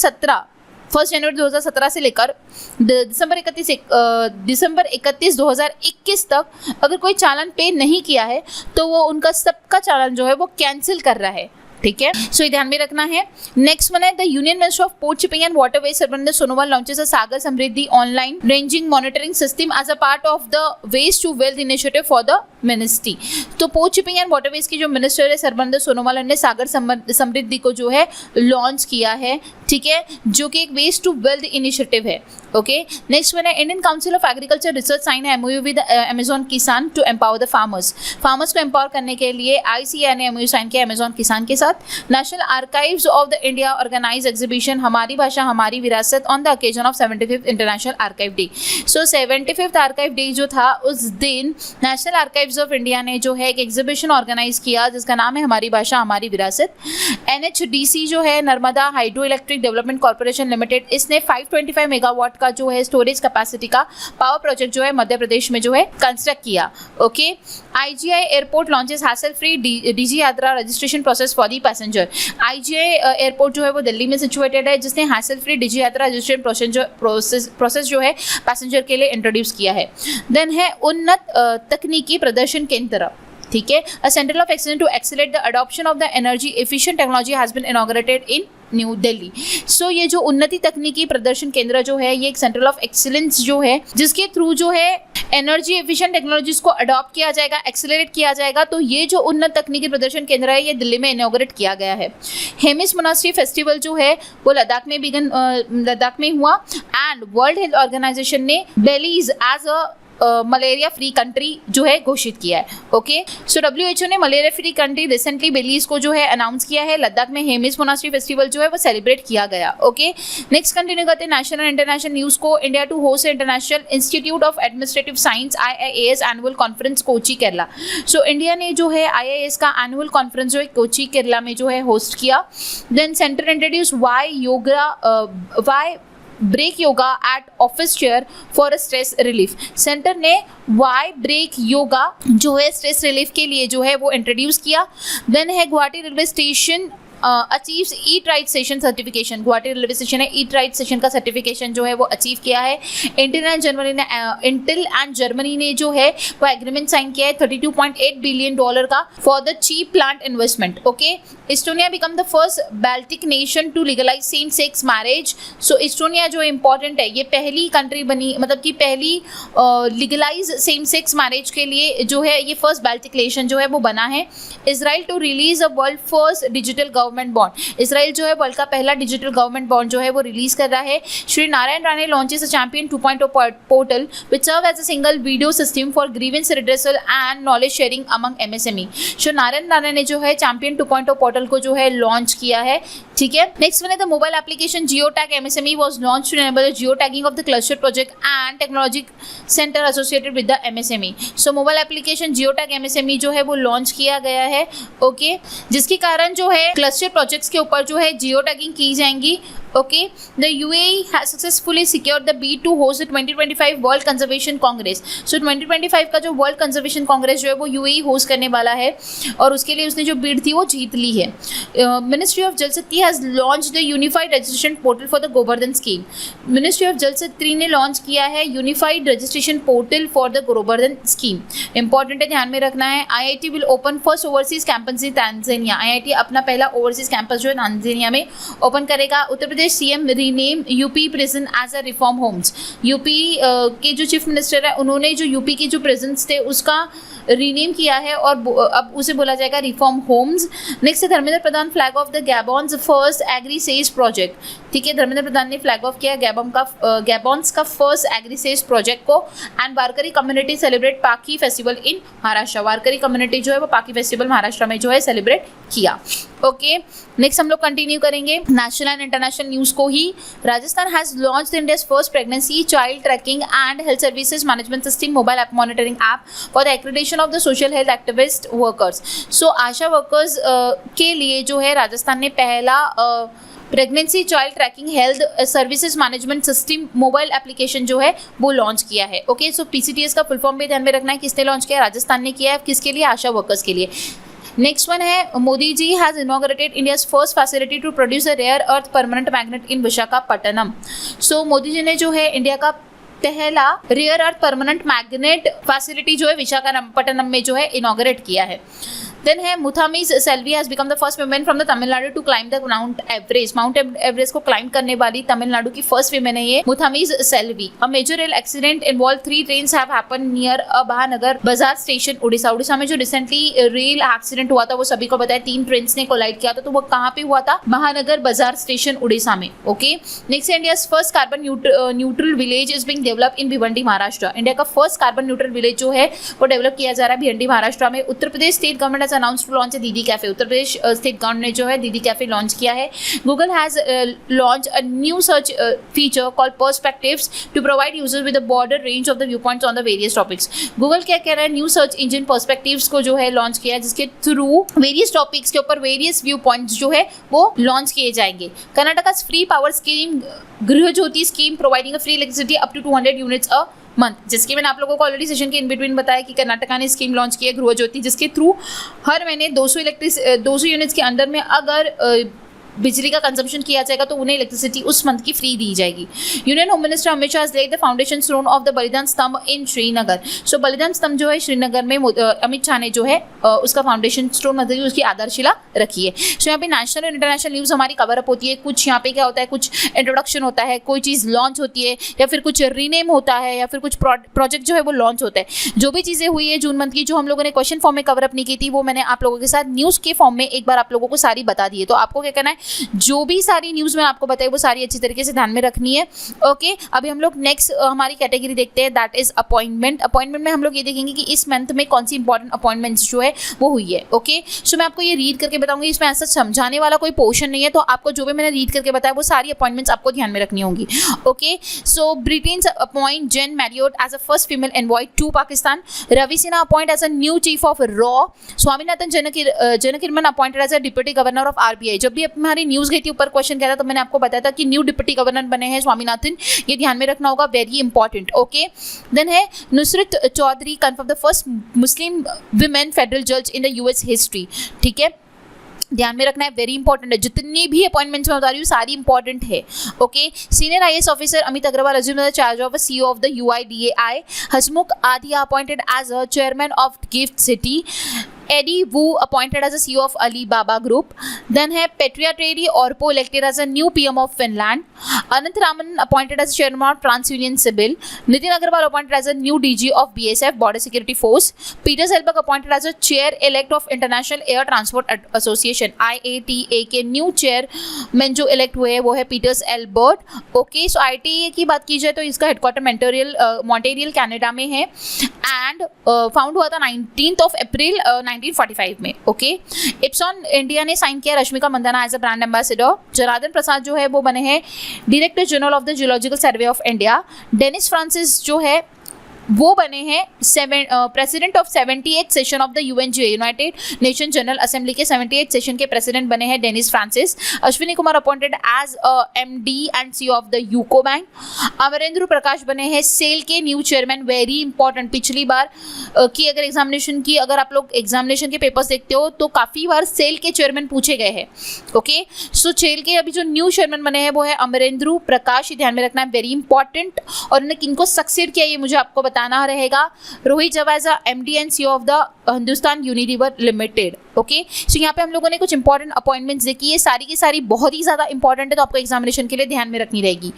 1 जनवरी 2017 से लेकर दिसंबर 31, 2021 तक अगर कोई चालान पे नहीं किया है तो वो उनका सबका चालान जो है वो कैंसिल कर रहा है। ठीक है, सो ये ध्यान में रखना है। नेक्स्ट वन है the union minister of port shipping and waterways Sarbananda Sonowal launches a Sagar Samriddhi online ranging monitoring system as a part of the waste to wealth initiative for the ministry. तो पोर्ट शिपिंग एंड वाटरवेज की जो minister है सर्बानंद सोनोवाल ने सागर समृद्धि को जो है launch किया है। ठीक है, जो कि एक वेस्ट टू वेल्थ इनिशिएटिव है। ओके, नेक्स्ट वन है Indian council of agriculture research sign है MOU with Amazon Kisan to empower the farmers को एम्पावर करने के लिए ICAR ने एमओयू साइन किया अमेजॉन किसान के साथ। National archives of the India organise exhibition Hamari Bhasha Hamari Virasat on the occasion of 75th international archive day. So 75th archive day जो था उस दिन नेशनल आर्काइव्स ऑफ इंडिया ने जो है एक एग्जीबिशन ऑर्गेनाइज किया जिसका नाम है हमारी भाषा हमारी विरासत। NHDC जो है Narmada hydro electric development corporation limited, इसने 525 मेगावाट का जो है स्टोरेज कैपेसिटी का पावर प्रोजेक्ट जो है मध्य प्रदेश में जो है कंस्ट्रक्ट किया। Okay, IGI airport launches hassle free DG यात्रा registration process for the passenger. IGI airport जो है वो दिल्ली में सिचुएटेड है जिसने हैसल फ्री DG यात्रा रजिस्ट्रेशन प्रोसेस जो है पैसेंजर के लिए इंट्रोड्यूस किया है। देन है उन्नत तकनीकी प्रदर्शन केंद्र, ठीक है, a centre of excellence to accelerate the adoption of the energy efficient technology has been inaugurated in New Delhi. So ये जो उन्नति तकनीकी प्रदर्शन केंद्र जो है ये एक सेंटर ऑफ एक्सीलेंस जो है जिसके थ्रू जो है एनर्जी एफिशिएंट टेक्नोलॉजीज को अडॉप्ट किया जाएगा, एक्सेलरेट किया जाएगा। तो ये जो उन्नत तकनीकी प्रदर्शन केंद्र है ये दिल्ली में इनॉग्रेट किया गया है। हेमिस मोनास्ट्री फेस्टिवल जो है वो लद्दाख में हुआ एंड वर्ल्ड हेल्थ ऑर्गेनाइजेशन ने Belize as a malaria free country जो है घोषित किया है। ओके, सो WHO ने malaria free country recently Belize को जो है अनाउंस किया है। लद्दाख में हेमिस मोनास्ट्री फेस्टिवल जो है वो सेलिब्रेट किया गया। ओके, नेक्स्ट कंटिन्यू करते हैं नेशनल एंड इंटरनेशनल न्यूज को। India to host international institute of administrative science IIAS annual conference Kochi Kerala. So India ने जो है IIAS का एनुअल कॉन्फ्रेंस जो है कोची केरला में जो है होस्ट किया। Then centre introduce Y break yoga at office chair for stress relief. Centre ने वाई ब्रेक योगा जो है स्ट्रेस रिलीफ के लिए जो है वो इंट्रोड्यूस किया। देन है Guwahati railway station achieves eat right session certification. Guwahati railway station ने ईट राइट सेशन का सर्टिफिकेशन जो है वो अचीव किया है। इंटेल एंड जर्मनी ने जो है वो एग्रीमेंट साइन किया है $32.8 बिलियन का for the chip plant investment. Okay, Estonia become the first Baltic nation to legalise same sex marriage. So Estonia जो इम्पॉर्टेंट है, ये पहली कंट्री बनी, मतलब कि पहली लीगलाइज सेम सेक्स मैरिज के लिए जो है ये फर्स्ट बाल्टिक नेशन जो है वो बना है। Israel to release a world first digital government bond. Israel जो है वर्ल्ड का पहला डिजिटल गवर्नमेंट बॉन्ड जो है वो रिलीज कर रहा है। Shri Narayan Rane launches a champion 2.0 portal which serve as a single video system for grievance redressal and knowledge sharing among MSME। Shri Narayan Rane ने जो है चैंपियन 2.0 पोर्टल को जो है लॉन्च किया है। ठीक है, नेक्स्ट वन है the mobile application geotag MSME was launch to enable the geotagging of the cluster project and technology centre associated with the MSME। So mobile application geotag MSME जो है वो लॉन्च किया गया है। ओके, जिसके कारण जो है क्लस्टर प्रोजेक्ट्स के ऊपर जो है जियो टैगिंग की जाएंगी। Okay, the UAE has successfully secured the bid to host the 2025 World Conservation Congress। So 2025 का जो वर्ल्ड कंजर्वेशन कांग्रेस जो है वो UAE होस्ट करने वाला है और उसके लिए उसने जो बिड थी वो जीत ली है। मिनिस्ट्री ऑफ जल शक्ति has launch the unified registration portal for the Govardhan scheme. Ministry of जल शक्ति ने लॉन्च किया है unified registration portal for the Govardhan scheme. Important है, ध्यान में रखना है। IIT will open first overseas campus in Tanzania. IIT अपना पहला ओवरसीज कैंपस जो है तांजानिया में ओपन करेगा। Uttar Pradesh CM rename UP prison as a reform homes. UP के जो चीफ मिनिस्टर है उन्होंने जो UP के जो प्रिजन्स थे उसका रीनेम किया है और अब उसे बोला जाएगा रिफॉर्म होम्स। नेक्स्ट है Dharmendra Pradhan flag off the Gabon's first agri SEZ project. ठीक है, धर्मेंद्र प्रधान ने फ्लैग ऑफ किया गैबॉन्स का फर्स्ट एग्री सेज प्रोजेक्ट को। एंड वारकरी कम्युनिटी सेलिब्रेट पाकी festival in Maharashtra. Warkari community जो है वो पाकी फेस्टिवल महाराष्ट्र में जो है सेलिब्रेट किया। ओके, नेक्स्ट हम लोग कंटिन्यू करेंगे नेशनल एंड इंटरनेशनल न्यूज को ही। Rajasthan has launched India's first pregnancy child tracking and health services management system mobile app monitoring app for the accreditation of the social health activist workers. So ASHA workers के लिए जो है राजस्थान ने पहला pregnancy child tracking health services management system mobile application जो है वो launch किया है। ओके, सो PCTS का फुल फॉर्म भी ध्यान में रखना है, किसने लॉन्च किया है, राजस्थान ने किया है। किसके लिए, आशा वर्कर्स के लिए। नेक्स्ट वन है Modi ji has inaugurated India's first facility to produce a rare earth permanent magnet in Visakhapatnam. So Modi ji ने जो है इंडिया का पहला rare earth permanent magnet facility जो है विशाखापट्टनम में जो है इनॉग्रेट किया है। देन है Muthamizh Selvi has become the first women from the Tamil Nadu to climb the Mount Everest. Mount Everest को क्लाइंब करने वाली तमिलनाडु की फर्स्ट वुमेन है ये Muthamizh Selvi. A major rail accident involve 3 trains have happened near a Mahanagar Bazar station Orissa. Orissa में जो रिसेंटली रेल एक्सीडेंट हुआ था वो सभी को पता है, 3 ट्रेन्स ने कोलाइड किया था, तो वो कहाँ पे हुआ था? महानगर बाजार स्टेशन उड़ीसा में। Okay, next India's first carbon neutral village is being develop in Bhiwandi Maharashtra. India का फर्स्ट कार्बन न्यूट्रल विलेज जो है वो डेवलप किया जा रहा है भिवंडी महाराष्ट्र में। Uttar Pradesh state government has announced to launch Didi cafe. Uttar Pradesh state government ने जो है दीदी कैफे लॉन्च किया है। Google has launch a new search feature called perspectives to provide users with a border range of the view points on the various topics. Google क्या कह रहा है? New search engine perspectives को जो है launch किया है, जिसके थ्रू वेरियस टॉपिक्स के ऊपर वेरियस व्यू पॉइंट्स जो है वो लॉन्च किए जाएंगे। Karnataka free power scheme Griha Jyoti scheme providing free electricity up to 200 units a month, जिसकी मैंने आप लोगों को ऑलरेडी सेशन के इन बिटवीन बताया कि कर्नाटका ने स्कीम लॉन्च की है गृह ज्योति, जिसके थ्रू हर महीने 200 यूनिट्स के अंदर में अगर बिजली का कंजम्पशन किया जाएगा तो उन्हें इलेक्ट्रिसिटी उस मंथ की फ्री दी जाएगी। Union home minister Amit Shah has laid the foundation stone of the बलिदान स्तंभ इन श्रीनगर। सो बलिदान स्तंभ जो है श्रीनगर में अमित शाह ने जो है उसका फाउंडेशन स्टोन मतलब उसकी आधारशिला रखी है। सो यहाँ पे नेशनल और इंटरनेशनल न्यूज़ हमारी कवर अप होती है। कुछ यहाँ पे क्या होता है, कुछ इंट्रोडक्शन होता है, कोई चीज़ लॉन्च होती है या फिर कुछ रीनेम होता है या फिर कुछ प्रोजेक्ट जो है वो लॉन्च होता है। जो भी चीज़ें हुई है जून मंथ की, जो हम लोगों ने क्वेश्चन फॉर्म में कवर अप नहीं की थी, वो मैंने आप लोगों के साथ न्यूज़ के फॉर्म में एक बार आप लोगों को सारी बता दी है। तो आपको क्या करना है, जो भी सारी न्यूज़ मैं आपको बताई वो सारी अच्छी तरीके से ध्यान में रखनी है। ओके, अभी हम लोग नेक्स्ट हमारी कैटेगरी देखते हैं, दैट इज अपॉइंटमेंट। अपॉइंटमेंट में हम लोग ये देखेंगे कि इस मंथ में कौन सी इंपॉर्टेंट अपॉइंटमेंट्स जो है वो हुई है। ओके, सो मैं आपको ये रीड करके बताऊंगी, इसमें ऐसा समझाने वाला कोई पोर्शन नहीं है, तो आपको जो भी मैंने रीड करके बताया वो सारी अपॉइंटमेंट्स आपको ध्यान में रखनी होंगी। Okay, so Britain appoint Jane Marriott as a first female envoy to Pakistan. Ravi Sinha appoint as a new chief of रॉ। Swaminathan Janakiraman appointed as a deputy governor of RBI. जब भी हमारी न्यूज़ गई थी ऊपर क्वेश्चन कह रहा तो मैंने आपको बताया था कि न्यू डिप्टी गवर्नर बने हैं स्वामीनाथन, ये ध्यान में रखना होगा, वेरी इंपॉर्टेंट। ओके, देन है Nusrat Choudhury confirm the first Muslim women federal जज इन द यूएस हिस्ट्री। ठीक है, ध्यान में रखना है, वेरी इंपॉर्टेंट है। जितनी भी अपॉइंटमेंट्स मैं बता रही हूँ सारी इंपॉर्टेंट है। Okay, senior IAS officer Amit Agarwal assume the charge of CEO of the UIDAI. Hasmukh Adhia appointed as a chairman of GIFT city. Eddie Wu appointed as a CEO of Alibaba Group. Then है Petria Terry Orpo elected as a new PM of Finland. Anant Raman appointed as chairman of TransUnion Sibil. Nitin Agarwal appointed as a new DG of BSF Border Security Force. Peter Selberg appointed as a chair elect of International Air Transport Association IATA के new chairman जो elect हुए हैं वो है Peters Albert. Okay, सो IATA की बात की जाए तो इसका हेडक्वार्टर मॉन्ट्रियल कनाडा में है एंड फाउंड हुआ था 19 अप्रैल 1945 में। ओके, इप्सॉन इंडिया ने साइन किया Rashmika Mandanna as a brand ambassador. Janardan Prasad जो है वो बने हैं director general of the geological survey of India. Dennis Francis जो है वो बने हैं president of 78 session of the UNGA United Nation General Assembly के 78 सेशन के प्रेसिडेंट बने हैं Dennis Francis. Ashwini Kumar appointed as MD and CEO of the UCO bank. Amarendra प्रकाश बने हैं सेल के न्यू चेयरमैन, वेरी इंपॉर्टेंट। पिछली बार की अगर एग्जामिनेशन की अगर आप लोग एग्जामिनेशन के पेपर्स देखते हो तो काफ़ी बार सेल के चेयरमैन पूछे गए हैं। ओके, सो सेल के अभी जो न्यू चेयरमैन बने हैं वो है अमरेंद्र प्रकाश, ये ध्यान में रखना है, वेरी इंपॉर्टेंट। और उन्होंने किनको सक्सेड किया ये मुझे आपको बताना रहेगा। Rohit Jawa MD and CEO of the Hindustan Unilever Limited. Okay, so यहाँ पे हम लोगों ने कुछ इंपॉर्टेंट अपॉइंटमेंट्स देखी है, सारी की सारी बहुत ही ज़्यादा इंपॉर्टेंट है, तो आपको एग्जामिनेशन के लिए ध्यान में रखनी रहेगी।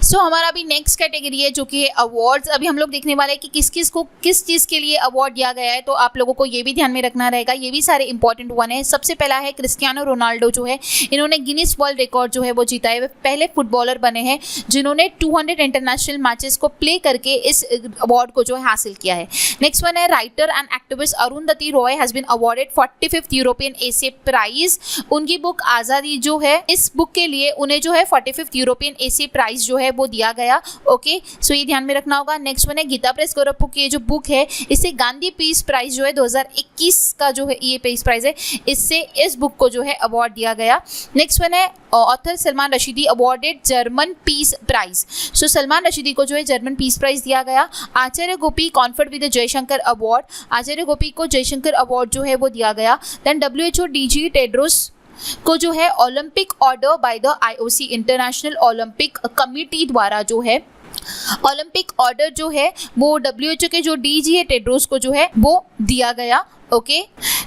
सो हमारा अभी नेक्स्ट कैटेगरी है जो कि है अवार्ड्स। अभी हम लोग देखने वाले हैं कि किस किस को किस चीज़ के लिए अवार्ड दिया गया है, तो आप लोगों को ये भी ध्यान में रखना रहेगा, ये भी सारे इंपॉर्टेंट वन है। सबसे पहला है क्रिस्टियानो रोनाल्डो जो है, इन्होंने गिनीज वर्ल्ड रिकॉर्ड जो है वो जीता है। वे पहले फुटबॉलर बने हैं जिन्होंने 200 इंटरनेशनल मैचेस को प्ले करके इस अवार्ड को जो है हासिल किया है। नेक्स्ट वन है writer and activist Arundhati Roy has been awarded 45th European essay prize. उनकी बुक आज़ादी जो है, इस बुक के लिए उन्हें जो है 45th यूरोपियन एसे प्राइज जो है वो दिया गया। ओके, सो ये ध्यान में रखना होगा। नेक्स्ट वन है गीता प्रेस गोरखपुर की जो बुक है, इससे गांधी पीस प्राइज जो है 2021 का जो है ये पीस प्राइज है, इससे इस बुक को जो है अवार्ड दिया गया। नेक्स्ट वन है author Salman Rushdie awarded German peace prize. So Salman Rushdie को जो है जर्मन पीस प्राइज दिया गया। Acharya Gopi conferred with Jayashankar award, Acharya Gopi को जयशंकर अवार्ड जो है वो दिया गया। देन WHO DG टेड्रोस को जो है Olympic order by the IOC international Olympic committee द्वारा जो है ओलंपिक ऑर्डर जो है वो WHO के जो DG है टेड्रोस को जो है वो दिया गया। ओके,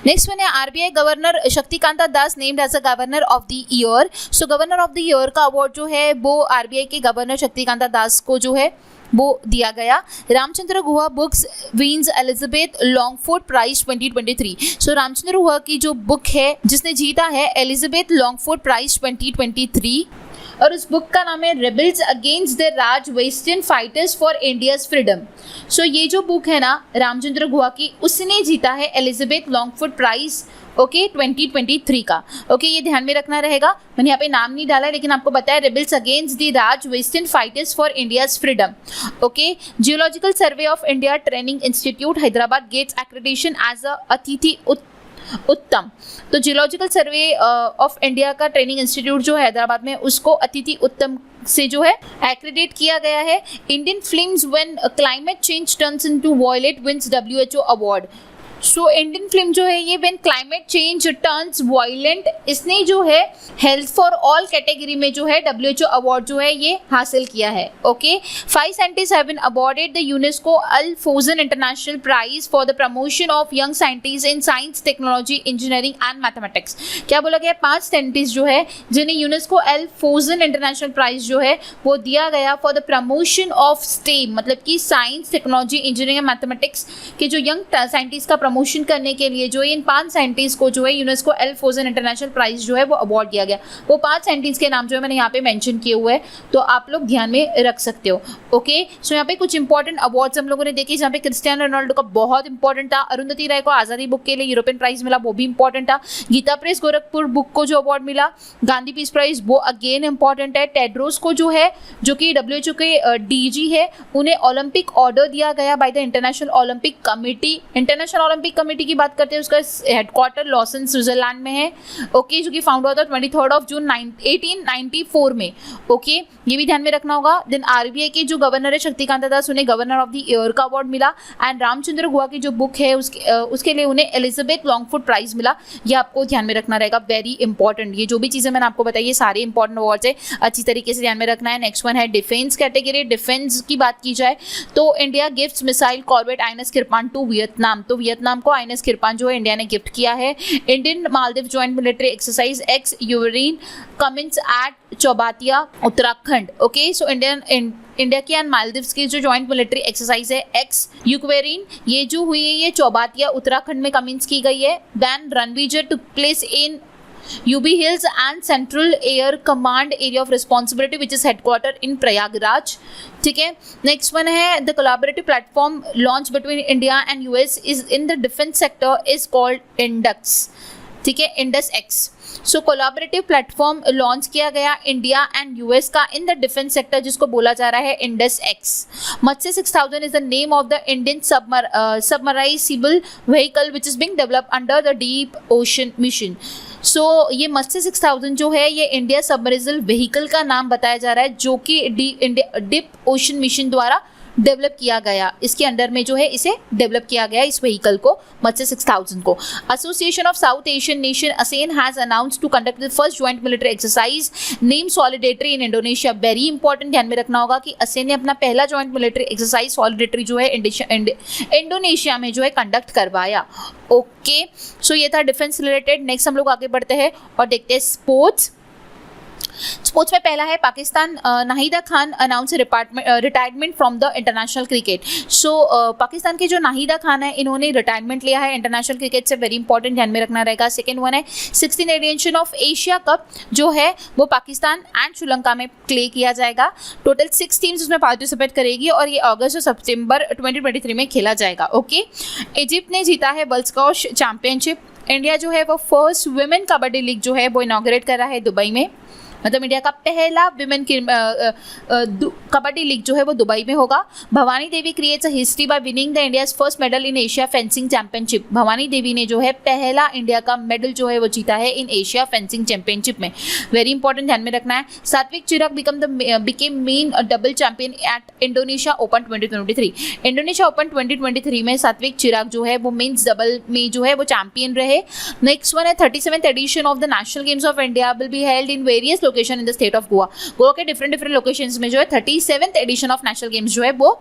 नेक्स्ट वन है RBI governor Shaktikanta Das named as a governor of the year. So governor of the year का अवार्ड जो है वो आरबीआई के गवर्नर शक्तिकांता दास को जो है वो दिया गया। Ramachandra Guha books wins Elizabeth Longford prize 2023। सो रामचंद्र गुहा की जो बुक है जिसने जीता है एलिजाबेथ लॉन्गफोर्ड प्राइज 2023 और उस बुक का नाम है rebels against the Raj western fighters for India's freedom. So ये जो बुक है ना रामचंद्र गुहा की, उसने जीता है एलिजाबेथ लॉन्गफोर्ड प्राइज 2023 का। ये ध्यान में रखना रहेगा। मैंने यहाँ पे नाम नहीं डाला लेकिन आपको बताया rebels against the Raj western fighters for India's freedom. Geological survey of India training institute Hyderabad gets accreditation as a Atithi Uttam. तो जियोलॉजिकल सर्वे ऑफ इंडिया का ट्रेनिंग इंस्टीट्यूट जो है हैदराबाद में, उसको अतिथि उत्तम से जो है एक्रेडिट किया गया है। Indian films when climate change turns into violent wins WHO award. So Indian film जो है ये when climate change turns violent, इसने जो है हेल्थ फॉर ऑल कैटेगरी में जो है WHO अवार्ड जो है ये हासिल किया है। 5 scientist have been awarded the UNESCO Al Fozan international prize for the promotion of young scientist in science technology engineering and mathematics. क्या बोला गया? 5 साइंटिस्ट जो है जिन्हें UNESCO Al Fozan international prize जो है वो दिया गया for the promotion of STEM, मतलब कि science technology engineering and mathematics के जो यंग साइंटिस्ट का प्रमोशन करने के लिए जो इन 5 साइंटिस्ट को जो है यूनेस्को एल फोजन इंटरनेशनल प्राइज जो है वो अवार्ड दिया गया। वो 5 साइंटिस्ट के नाम जो है मैंने यहाँ पे मेंशन किए हुए हैं, तो आप लोग ध्यान में रख सकते हो। सो यहाँ पे कुछ इंपॉर्टेंट अवार्ड्स हम लोगों ने देखे, जहाँ पे क्रिस्टियानो रोनाल्डो का बहुत इंपॉर्टेंट था। अरुंधति राय को आज़ादी बुक के लिए यूरोपियन प्राइज मिला, वो भी इंपॉर्टेंट था। गीता प्रेस गोरखपुर बुक को जो अवार्ड मिला, गांधी पीस प्राइज, वो अगेन इंपॉर्टेंट है। टेड्रोस को जो है जो कि WHO के DG है, उन्हें ओलंपिक ऑर्डर दिया गया by the international Olympic committee. International Olympic committee की बात करते हैं, उसका हेडक्वार्टर लॉसन स्विट्जरलैंड में है। जो कि फाउंड हुआ था 23 जून 1894 में। ये भी ध्यान में रखना होगा। देन आरबीआई के जो गवर्नर है शक्तिकांता दास, उन्हें गवर्नर ऑफ द ईयर का अवार्ड मिला। एंड रामचंद्र गुहा की जो बुक है उसके लिए उन्हें एलिजाबेथ लॉन्गफोर्ड प्राइज मिला। ये आपको ध्यान में रखना रहेगा, वेरी इंपॉर्टेंट। ये जो भी चीज़ें मैंने आपको बताई ये सारे इंपॉर्टेंट अवार्ड्स है, अच्छी तरीके से ध्यान में रखना है। नेक्स्ट वन है डिफेंस कैटेगरी। डिफेंस की बात की जाए तो India gifts missile corvette INS Kirpan to Vietnam. तो वियतनाम को आईएनएस किरपान जो है इंडिया ने गिफ्ट किया है। Indian Maldives joint military exercise Ex Ekuverin commences at Chaubatia Uttarakhand. So India की एंड मालदीव्स की जो ज्वाइंट मिलिट्री एक्सरसाइज है एक्स यूक्वेरिन, ये जो हुई है ये चौबातिया उत्तराखंड में कमिंस की गई है। Then Ranvijay took place in UB Hills and Central Air Command Area of Responsibility which is headquarter in Prayagraj। ठीक है। नेक्स्ट वन है the collaborative platform launch between India and US is in the defence sector is called index. ठीक है, Indus x. सो collaborative platform launch किया गया India and US का in the defence sector, जिसको बोला जा रहा है Indus X. Matsya 6000 is the name of the Indian submersible vehicle which is being developed under the deep ocean mission. So ये मत्स्य 6000 जो है ये इंडिया सबमर्सिबल व्हीकल का नाम बताया जा रहा है, जो कि डीप ओशन मिशन द्वारा डेवलप किया गया। इसके अंडर में जो है इसे डेवलप किया गया इस व्हीकल को, मत्स्य 6000 को। Association of South Asian nation ASEAN has announced to conduct the first joint military exercise name solidarity in Indonesia. Very important, ध्यान में रखना होगा कि असेन ने अपना पहला ज्वाइंट मिलिट्री एक्सरसाइज सॉलिडेटरी जो है इंडोनेशिया में जो है कंडक्ट करवाया। सो ये था डिफेंस रिलेटेड। नेक्स्ट हम लोग आगे बढ़ते हैं और देखते हैं स्पोर्ट्स में पहला है Pakistan Nahida Khan announce retirement from the international cricket. So Pakistan के जो नाहिदा खान है इन्होंने रिटायरमेंट लिया है इंटरनेशनल क्रिकेट से, वेरी इंपॉर्टेंट, ध्यान में रखना रहेगा। सेकेंड वन है 16th addition of Asia cup जो है वो पाकिस्तान एंड श्रीलंका में प्ले किया जाएगा। टोटल 6 टीम्स उसमें पार्टिसिपेट करेगी और ये अगस्त और सितंबर 2023 में खेला जाएगा। इजिप्ट ने जीता है वर्ल्ड स्क्वैश चैंपियनशिप। इंडिया जो है वो फर्स्ट वुमेन कबड्डी लीग जो है वो इनॉग्रेट कर रहा है दुबई में, मतलब इंडिया का पहला विमेन कबड्डी लीग जो है वो दुबई में होगा। Bhavani Devi creates a history by winning the India's first medal in Asia fencing championship. Bhavani Devi ने जो है पहला इंडिया का मेडल जो है वो जीता है इन एशिया फेंसिंग चैंपियनशिप में, वेरी इंपॉर्टेंट, ध्यान में रखना है। Satwik Chirag became men double champion at Indonesia Open 2023। Indonesia Open 2023 में सात्विक चिराग जो है वो मेन्स डबल में जो है वो चैंपियन रहे। नेक्स्ट वन है 37th edition of the national games of India will be held in various location in the state of Goa. Goa के डिफरेंट लोकेशंस में जो है 37th edition of national games जो है वो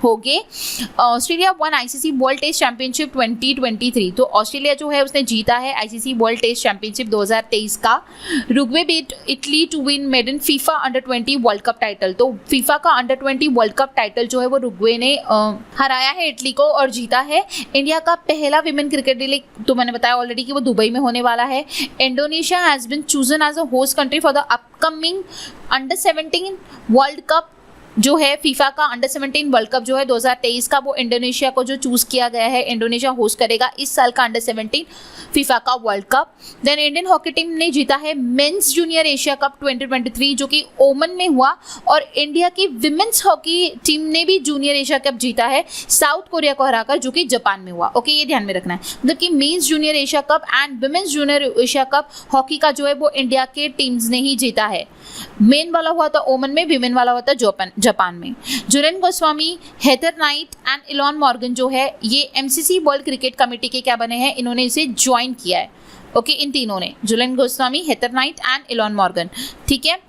हो गए। Australia won ICC world test championship 2023, तो ऑस्ट्रेलिया जो है उसने जीता है आईसीसी वर्ल्ड टेस्ट चैंपियनशिप 2023 का। Uruguay beat Italy to win maiden FIFA under 20 world cup title, तो फीफा का अंडर 20 वर्ल्ड कप टाइटल जो है वो रुग्वे ने हराया है इटली को और जीता है। इंडिया का पहला विमेन क्रिकेट लीग, तो मैंने बताया ऑलरेडी कि वो दुबई में होने वाला है। Indonesia has been chosen as a host country for the upcoming under 17 world cup जो है फीफा का अंडर 17 वर्ल्ड कप जो है 2023 का, वो इंडोनेशिया को जो चूज किया गया है, इंडोनेशिया होस्ट करेगा इस साल का अंडर 17 फीफा का world cup. Then Indian hockey team ने जीता है मेंस जूनियर एशिया कप 2023 जो कि ओमन में हुआ, और इंडिया की विमेंस हॉकी टीम ने भी जूनियर एशिया कप जीता है साउथ कोरिया को हराकर, जो कि जापान में हुआ। ओके, ये ध्यान में रखना है, मतलब कि mains junior Asia cup and women's junior Asia cup hockey का जो है वो इंडिया के टीम्स ने ही जीता है। मेन वाला हुआ था ओमन में, विमेन वाला हुआ था जापान में। Jhulan Goswami, Heather Knight and Eoin Morgan जो है ये एमसीसी वर्ल्ड क्रिकेट कमेटी के क्या बने हैं, इन्होंने इसे ज्वाइन किया है। ओके, इन तीनों ने, Jhulan Goswami, Heather Knight and Eoin Morgan, ठीक है,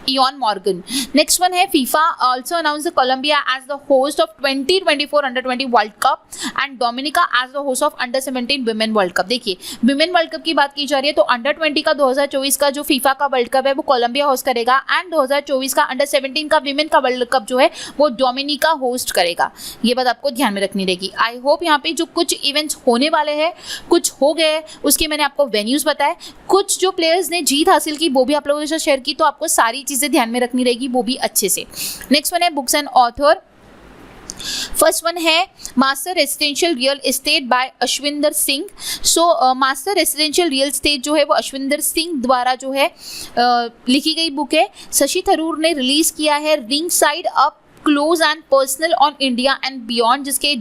इयॉन मॉर्गन। नेक्स्ट वन है FIFA also announce Colombia as the host of 2024 under 20 world cup and Dominica as the host of under 17 women world cup. देखिए, women world cup की बात की जा रही है तो अंडर 20 का 2024 का जो फीफा का वर्ल्ड कप है वो कोलंबिया होस्ट करेगा, एंड 2024 का अंडर 17 का विमेन का वर्ल्ड कप जो है वो डोमिनिका होस्ट करेगा। ये बात आपको ध्यान में रखनी रहेगी। आई होप यहाँ पे जो कुछ इवेंट्स होने वाले हैं, कुछ हो गए, उसके मैंने आपको वेन्यूज बताए, कुछ जो प्लेयर्स ने जीत हासिल की वो भी आप लोगों के साथ शेयर की, तो आपको सारी चीजें ध्यान में रखनी रहेगी, वो भी अच्छे से। नेक्स्ट वन है books and author. First one है master residential real estate by Ashwinder Singh. So master residential real estate जो है वो अश्विंदर सिंह द्वारा जो है लिखी गई बुक है। शशि थरूर ने रिलीज किया है ring side up close and personal on India and beyond, जिसके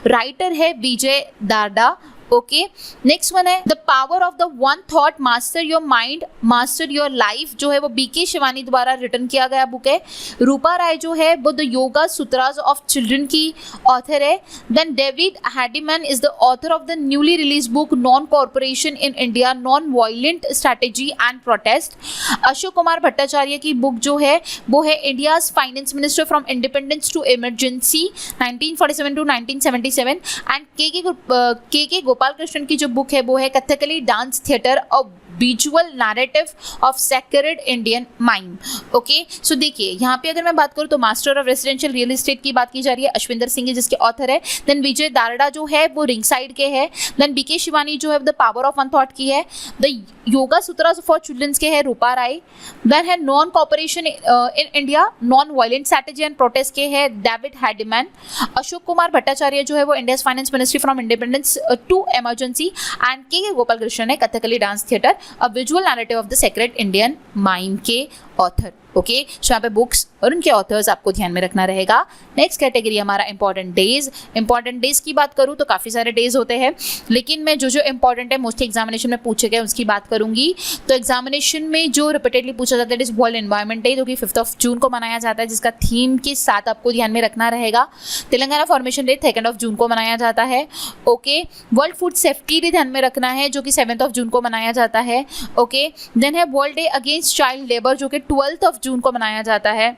राइटर है विजय दारडा। ओके, नेक्स्ट वन है the power of the one thought master your mind master your life, जो है वो बीके शिवानी द्वारा रिटर्न किया गया बुक है। रूपा राय जो है वो the yoga sutras of children की ऑथर है। Then David Hardiman is the author of the newly release book non corporation in India non violent strategy and protest. Ashok Kumar Bhattacharya की बुक जो है वो है India's finance minister from independence to emergency 1947 to 1977 and K Gopal Krishnan की जो book है वो है कथकली डांस थिएटर और visual narrative of sacred Indian mime. Okay, सो देखिए यहाँ पे अगर मैं बात करूँ तो master of residential real estate की बात की जा रही है, अश्विंदर सिंह जिसके ऑथर है। देन विजय दारडा जो है वो रिंग साइड के है। देन बीके शिवानी जो है the power of one thought की है। The yoga sutras for childrens के है रूपा राय। देन है non cooperation in India non violent strategy and protest के है डेविड हैडीमैन। अशोक कुमार भट्टाचार्य जो है वो India's finance ministry from independence to emergency and K Gopal Krishnan है Kathakali dance theatre a visual narrative of the sacred Indian mime के author. Okay, so यहाँ पे books और उनके ऑथर्स आपको ध्यान में रखना रहेगा। नेक्स्ट कैटेगरी हमारा इंपॉर्टेंट डेज। इंपॉर्टेंट डेज की बात करूँ तो काफ़ी सारे डेज होते हैं, लेकिन मैं जो इंपॉर्टेंट है मोस्टली एग्जामिनेशन में पूछे गए उसकी बात करूंगी। तो एग्जामिनेशन में जो रिपीटेडली पूछा जाता है it is world environment day, जो कि 5 जून को मनाया जाता है, जिसका थीम के साथ आपको ध्यान में रखना रहेगा। तेलंगाना फॉर्मेशन डे 2 जून को मनाया जाता है। Okay, world food safety day ध्यान में रखना है जो कि 7 जून को मनाया जाता है। ओके, देन है world day against child labour जो कि 12 जून को मनाया जाता है।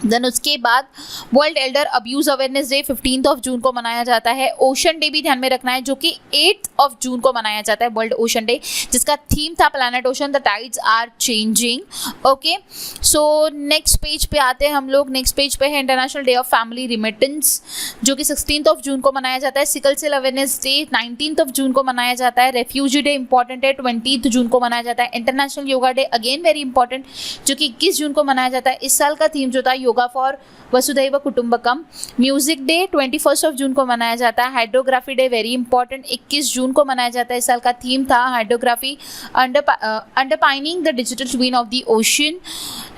देन उसके बाद world Elder abuse awareness day 15 जून को मनाया जाता है। ओशन डे भी ध्यान में रखना है जो कि 8 जून को मनाया जाता है, वर्ल्ड ओशन डे, जिसका थीम था planet ocean the tides are changing. Okay, so next page पे आते हैं हम लोग। नेक्स्ट पेज पे है international day of family remittance जो कि 16 जून को मनाया जाता है। सिकल सेल अवेयरनेस डे 19 जून को मनाया जाता है। रेफ्यूजी डे इंपॉर्टेंट है, 20 जून को मनाया जाता है। International yoga day again very important जो कि 21 जून को मनाया जाता है। इस साल का थीम जो था योगा फॉर वसुधैव कुटुंबकम। म्यूजिक डे 21 जून को मनाया जाता है। हाइड्रोग्राफी डे वेरी इंपॉर्टेंट 21 जून को मनाया जाता है। इस साल का थीम था hydrography underpinning the digital twin of the ocean.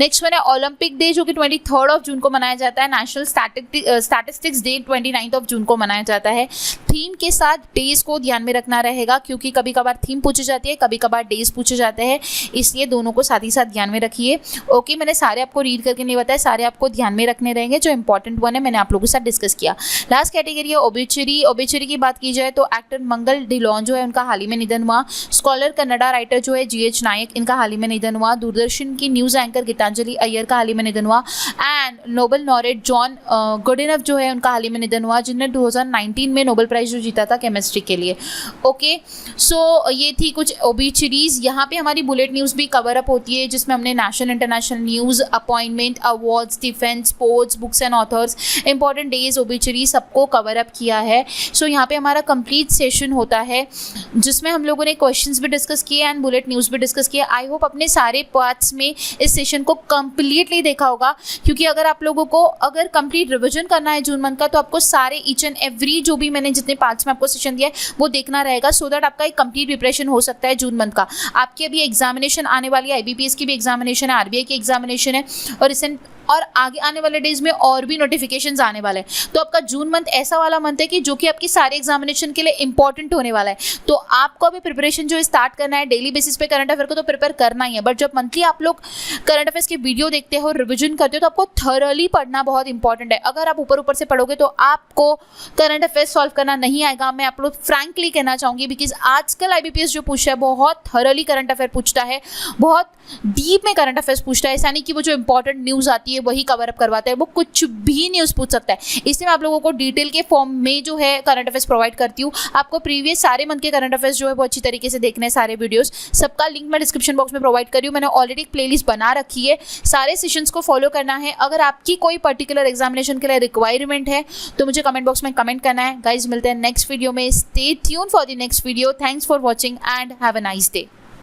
Next one है ओलंपिक डे जो कि 23 जून को मनाया जाता है। नेशनल स्टैटिस्टिक्स डे 29 जून को मनाया जाता है। थीम के साथ डेज को ध्यान में रखना रहेगा क्योंकि कभी कभार थीम पूछी जाती है, कभी कभार डेज पूछे जाते हैं, इसलिए दोनों को साथ ही साथ ध्यान में रखिए। ओके, मैंने सारे आपको रीड करके नहीं बताया, सारे आपको आपको ध्यान में रखने रहेंगे, जो इंपॉर्टेंट वन है मैंने आप लोगों के साथ डिस्कस किया। लास्ट कैटेगरी है ओबिचुरी। ओबिचुरी की बात की जाए तो एक्टर मंगल डिलॉन जो है उनका हाल ही में निधन हुआ। स्कॉलर कन्नड़ा राइटर जो है GH नायक, इनका हाल ही में निधन हुआ। दूरदर्शन की न्यूज़ एंकर गीतांजलि अय्यर का हाल ही में निधन हुआ। And Nobel laureate John Goodenough जो है उनका हाल ही में निधन हुआ, जिन्होंने 2019 में नोबेल प्राइज जो जीता था केमिस्ट्री के लिए। ओके, सो ये थी कुछ ओबिचुरीज। यहाँ पे हमारी बुलेट न्यूज़ भी कवर अप होती है, जिसमें हमने national international news, appointment, awards, defence, sports, books and authors, important days, obituary सबको कवर अप किया है। सो यहाँ पे हमारा कंप्लीट सेशन होता है, जिसमें हम लोगों ने क्वेश्चंस भी डिस्कस किए एंड बुलेट न्यूज़ भी डिस्कस किया। आई होप अपने सारे पार्ट्स में इस सेशन को कंप्लीटली देखा होगा, क्योंकि अगर आप लोगों को अगर कंप्लीट रिविजन करना है जून मंथ का, तो आपको सारे ईच एंड एवरी जो भी मैंने जितने पार्ट्स में आपको सेशन दिया है वो देखना रहेगा, सो दैट आपका एक कंप्लीट प्रिपरेशन हो सकता है जून मंथ का। आपकी अभी एग्जामिनेशन आने वाली है, IBPS की भी एग्जामिनेशन है, RBI की एग्जामिनेशन है, और रिसेंट और आगे आने वाले डेज में और भी नोटिफिकेशंस आने वाले हैं। तो आपका जून मंथ ऐसा वाला मंथ है कि जो कि आपकी सारे एग्जामिनेशन के लिए इंपॉर्टेंट होने वाला है। तो आपको अभी प्रिपरेशन जो स्टार्ट करना है डेली बेसिस पे करंट अफेयर को तो प्रिपेयर करना ही है, बट जब मंथली आप लोग करंट अफेयर्स की वीडियो देखते हो, रिविजन करते हो, तो आपको थरली पढ़ना बहुत इंपॉर्टेंट है। अगर आप ऊपर ऊपर से पढ़ोगे तो आपको करंट अफेयर्स सॉल्व करना नहीं आएगा। मैं आप लोग फ्रैंकली कहना चाहूँगी, बिकॉज आजकल IBPS जो पूछता है बहुत थरली करंट अफेयर पूछता है, बहुत डीप में करंट अफेयर्स पूछता है। ऐसा नहीं कि वो जो इंपॉर्टेंट न्यूज़ आती है वही कवर अप करवाता है, वो कुछ भी न्यूज़ पूछ सकता है। इसलिए मैं आप लोगों को डिटेल के फॉर्म में जो है करंट अफेयर्स प्रोवाइड करती हूँ। आपको प्रीवियस सारे मंथ के करंट अफेयर्स जो है वो अच्छी तरीके से देखने हैं, सारे वीडियोस सबका लिंक मैं डिस्क्रिप्शन बॉक्स में प्रोवाइड करी हूँ। मैंने ऑलरेडी एक प्लेलिस्ट बना रखी है, सारे सेशंस को फॉलो करना है। अगर आपकी कोई पर्टिकुलर एग्जामिनेशन के लिए रिक्वायरमेंट है तो मुझे कमेंट बॉक्स में कमेंट करना है। गाइज मिलते हैं नेक्स्ट वीडियो में। Stay tune for the next video. Thanks for watching and have a nice day.